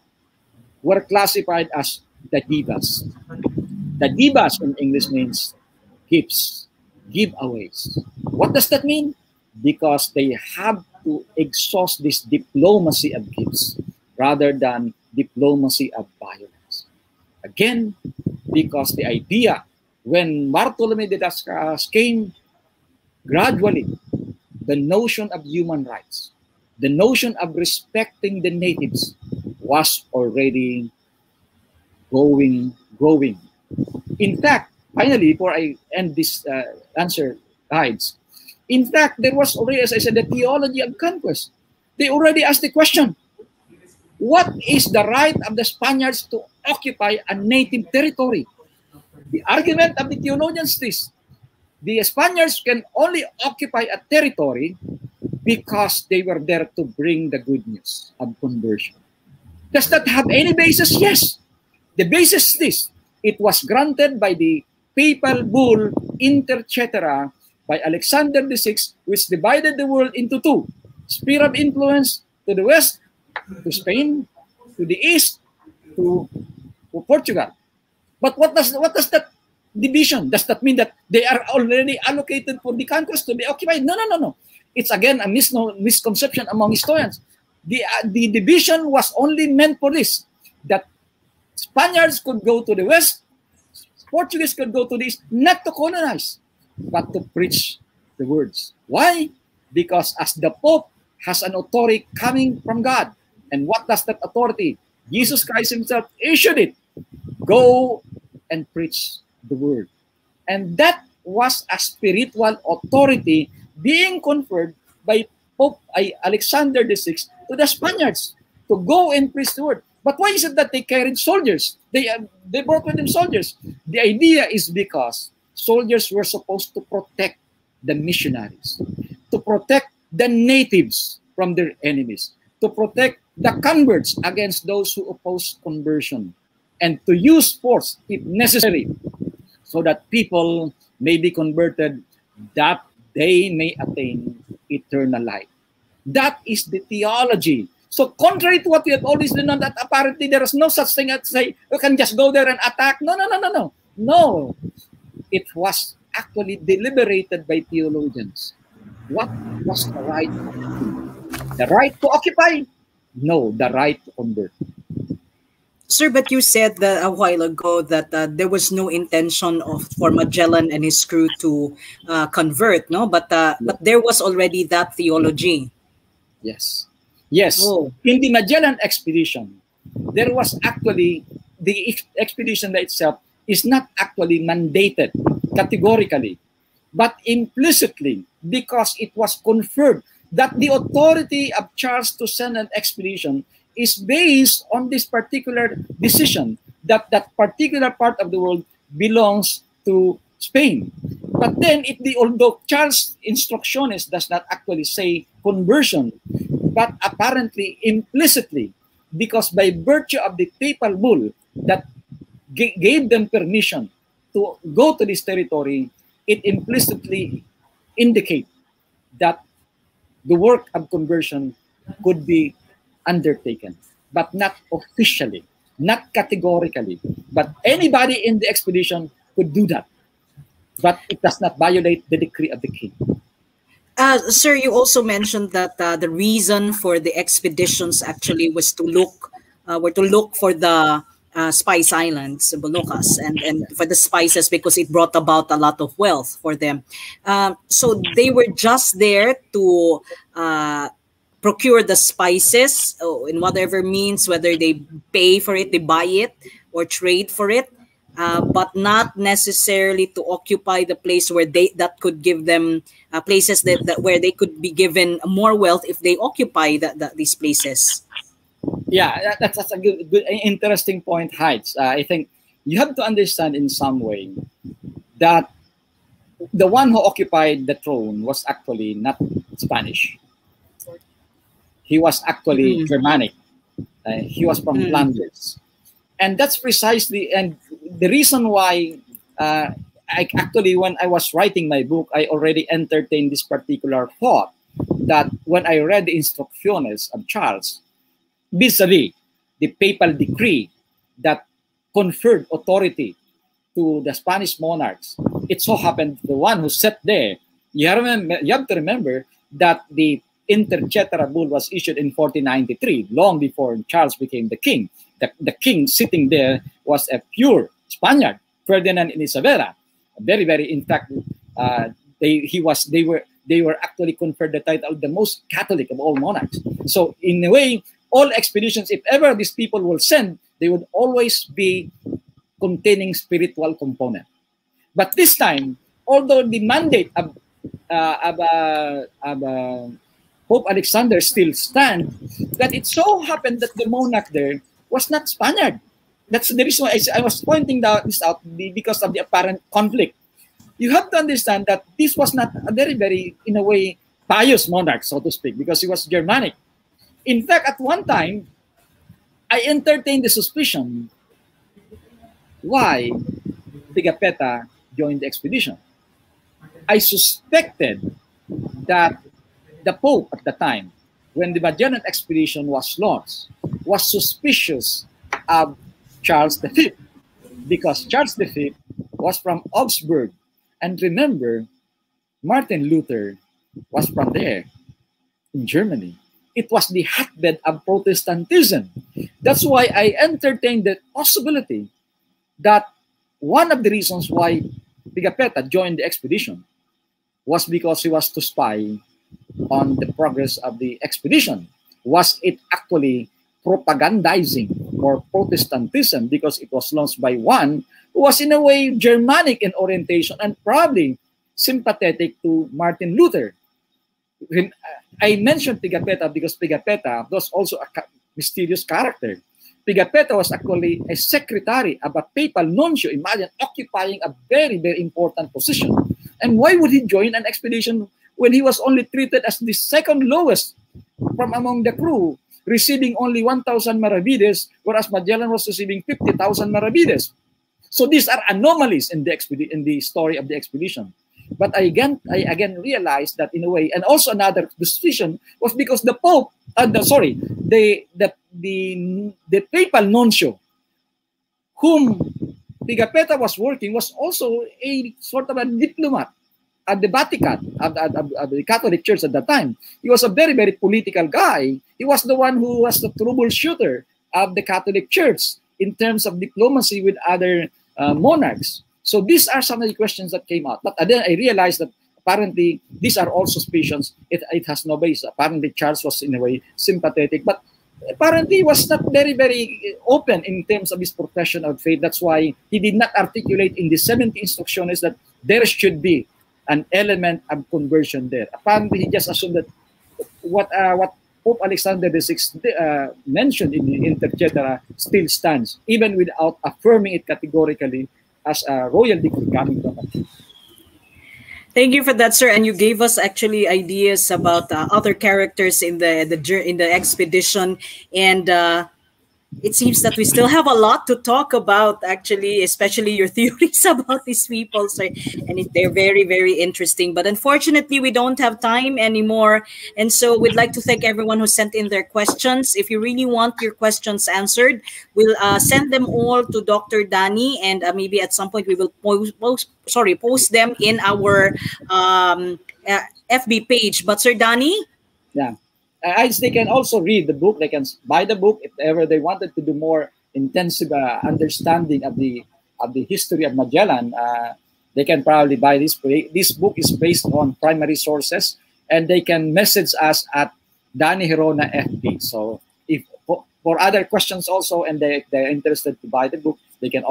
were classified as the divas. The divas in English means gifts, giveaways. What does that mean? Because they have to exhaust this diplomacy of gifts rather than diplomacy of violence. Again, because the idea when Bartolome de las Casas came, gradually the notion of human rights, the notion of respecting the natives was already growing. In fact, finally, before I end this answer, guides, in fact, there was already, as I said, the theology of conquest. They already asked the question, what is the right of the Spaniards to occupy a native territory? The argument of the theologians is this: the Spaniards can only occupy a territory because they were there to bring the good news of conversion. Does that have any basis? Yes. The basis is this: it was granted by the papal bull Inter Cetera by Alexander VI, which divided the world into two: sphere of influence to the west, to Spain, to the east, to Portugal. But what does that division? Does that mean that they are already allocated for the conquest to be occupied? No. It's again a misconception among historians. The division was only meant for this: that Spaniards could go to the west, Portuguese could go to the east, not to colonize, but to preach the words. Why? Because as the Pope has an authority coming from God. And what does that authority? Jesus Christ himself issued it. Go and preach the word. And that was a spiritual authority being conferred by Pope Alexander VI to the Spaniards to go and preach the word. But why is it that they carried soldiers? They brought with them soldiers. The idea is because soldiers were supposed to protect the missionaries, to protect the natives from their enemies, to protect the converts against those who oppose conversion, and to use force if necessary so that people may be converted, that they may attain eternal life. That is the theology. So contrary to what we have always known, that apparently there is no such thing as say, you can just go there and attack. No. It was actually deliberated by theologians. What was the right? The right to occupy? No, the right to convert. Sir, but you said that a while ago that there was no intention for Magellan and his crew to convert, no? But there was already that theology. Yes. Oh. In the Magellan expedition, there was actually, the expedition itself is not actually mandated categorically, but implicitly, because it was conferred that the authority of Charles to send an expedition is based on this particular decision that that particular part of the world belongs to Spain. But then, although Charles' instructions does not actually say conversion, but apparently implicitly, because by virtue of the papal bull that gave them permission to go to this territory, it implicitly indicates that the work of conversion could be undertaken, but not officially, not categorically. But anybody in the expedition could do that. But it does not violate the decree of the king. Sir, you also mentioned that the reason for the expeditions actually was to look for the Spice Islands, Bolucas, and for the spices, because it brought about a lot of wealth for them. So they were just there to procure the spices in whatever means, whether they pay for it, they buy it, or trade for it, but not necessarily to occupy the place where that could give them places where they could be given more wealth if they occupy these places. Yeah, that's a good interesting point, Heights. I think you have to understand in some way that the one who occupied the throne was actually not Spanish. He was actually Germanic. He was from Flanders. And that's precisely, and the reason why when I was writing my book, I already entertained this particular thought, that when I read the instrucciones of Charles, vis-a-vis the papal decree that conferred authority to the Spanish monarchs. It so happened the one who sat there. You have to remember that the Inter Cetera bull was issued in 1493, long before Charles became the king. The king sitting there was a pure Spaniard, Ferdinand and Isabella. Very, very intact. They were actually conferred the title of the most Catholic of all monarchs. So in a way, all expeditions, if ever these people will send, they would always be containing spiritual component. But this time, although the mandate of Pope Alexander still stands, that it so happened that the monarch there was not Spaniard. That's the reason why I was pointing this out, because of the apparent conflict. You have to understand that this was not a very, very, in a way, pious monarch, so to speak, because he was Germanic. In fact, at one time, I entertained the suspicion why Pigafetta joined the expedition. I suspected that the Pope at the time, when the Magellan expedition was launched, was suspicious of Charles V, because Charles V was from Augsburg. And remember, Martin Luther was from there, in Germany. It was the hotbed of Protestantism. That's why I entertained the possibility that one of the reasons why Pigafetta joined the expedition was because he was to spy on the progress of the expedition. Was it actually propagandizing for Protestantism because it was launched by one who was in a way Germanic in orientation and probably sympathetic to Martin Luther? I mentioned Pigafetta because Pigafetta was also a mysterious character. Pigafetta was actually a secretary of a papal nuncio. Imagine, occupying a very, very important position. And why would he join an expedition when he was only treated as the second lowest from among the crew, receiving only 1,000 maravedis, whereas Magellan was receiving 50,000 maravedis? So these are anomalies in the story of the expedition. But I again realized that in a way, and also another decision was because the Pope, the papal nuncio, whom Pigafetta was working, was also a sort of a diplomat at the Vatican, of the Catholic Church at that time. He was a very, very political guy. He was the one who was the troubleshooter of the Catholic Church in terms of diplomacy with other monarchs. So these are some of the questions that came out. But then I realized that apparently these are all suspicions. It has no base. Apparently Charles was in a way sympathetic, but apparently he was not very, very open in terms of his profession of faith. That's why he did not articulate in the 70 instructions that there should be an element of conversion there. Apparently he just assumed that what Pope Alexander VI mentioned in the Inter Cetera still stands, even without affirming it categorically as a royal decree coming from him. Thank you for that, sir. And you gave us actually ideas about other characters in the expedition, and it seems that we still have a lot to talk about, actually, especially your theories about these people, sir. And they're very, very interesting. But unfortunately, we don't have time anymore. And so we'd like to thank everyone who sent in their questions. If you really want your questions answered, we'll send them all to Dr. Danny, and maybe at some point we will post them in our FB page. But Sir Danny? Yeah. They can also read the book. They can buy the book if ever they wanted to do more intensive understanding of the history of Magellan. They can probably buy this book. This book is based on primary sources, and they can message us at Danilo Gerona FB. So if for other questions also, and they're interested to buy the book, they can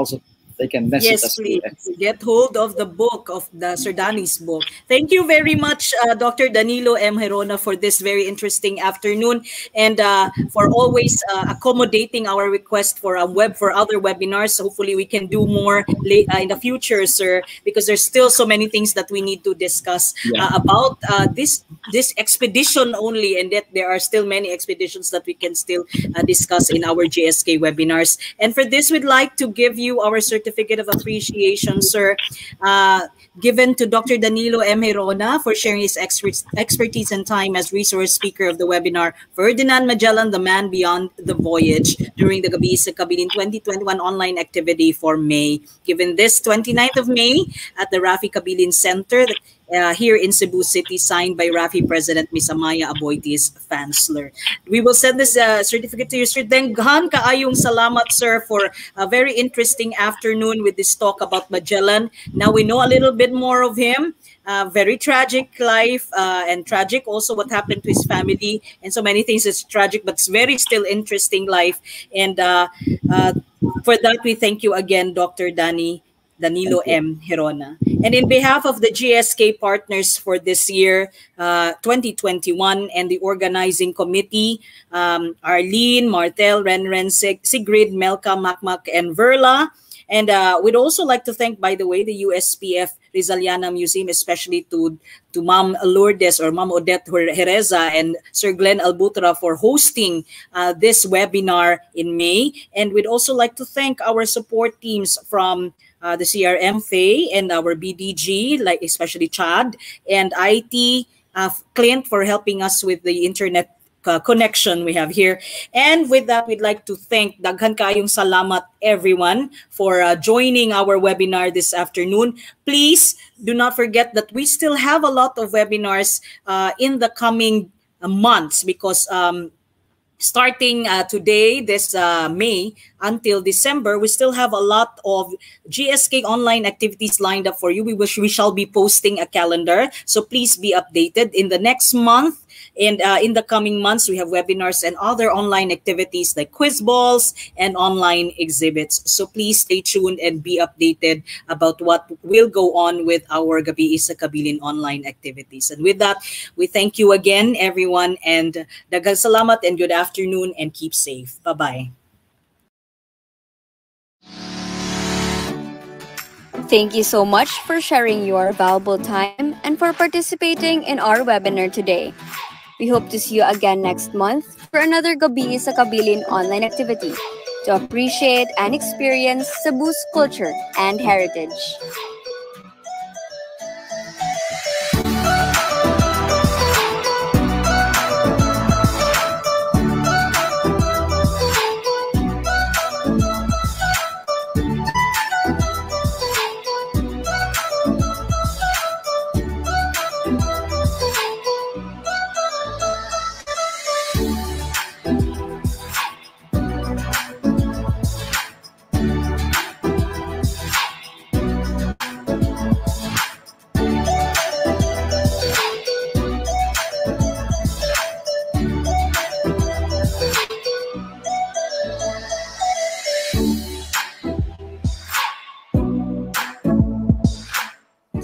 message us. Yes, please get hold of the book, of the Sir Danny's book. Thank you very much, Dr. Danilo M. Gerona, for this very interesting afternoon, and for always accommodating our request for other webinars. Hopefully, we can do more in the future, sir, because there's still so many things that we need to discuss about this expedition only, and that there are still many expeditions that we can still discuss in our GSK webinars. And for this, we'd like to give you our certificate certificate of appreciation, sir, given to Dr. Danilo M. Gerona for sharing his expertise and time as resource speaker of the webinar Ferdinand Magellan, the Man Beyond the Voyage during the Gabi sa Kabilin 2021 online activity for May. Given this 29th of May at the Rafi Kabilin Center here in Cebu City, signed by Rafi President Ms. Amaya Aboitiz Fansler. We will send this certificate to you, sir. Denghan kaayong salamat, sir, for a very interesting afternoon with this talk about Magellan. Now we know a little bit more of him. Very tragic life and tragic also what happened to his family, and so many things is tragic, but it's very still interesting life. And for that, we thank you again, Dr. Danilo M. Gerona. And in behalf of the GSK partners for this year, 2021, and the organizing committee, Arlene, Martel, Renren, Sigrid, Melka, Makmak, and Verla. And we'd also like to thank, by the way, the USPF Rizaliana Museum, especially to Ma'am Lourdes or Ma'am Odette Hereza and Sir Glenn Albutra for hosting this webinar in May. And we'd also like to thank our support teams from the CRM FAY and our BDG, like especially Chad, and IT Clint for helping us with the internet connection we have here. And with that, we'd like to thank daghan kaayong salamat everyone for joining our webinar this afternoon. Please do not forget that we still have a lot of webinars in the coming months, because starting today, this May, until December, we still have a lot of GSK online activities lined up for you. We shall be posting a calendar, so please be updated. In the next month and in the coming months, we have webinars and other online activities like quiz balls and online exhibits. So please stay tuned and be updated about what will go on with our Gabi Isa Kabilin online activities. And with that, we thank you again, everyone, and daghang salamat and good afternoon, and keep safe. Bye-bye. Thank you so much for sharing your valuable time and for participating in our webinar today. We hope to see you again next month for another Gabi sa Kabilin online activity to appreciate and experience Cebu's culture and heritage.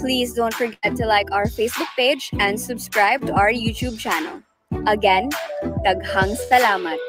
Please don't forget to like our Facebook page and subscribe to our YouTube channel. Again, daghang salamat.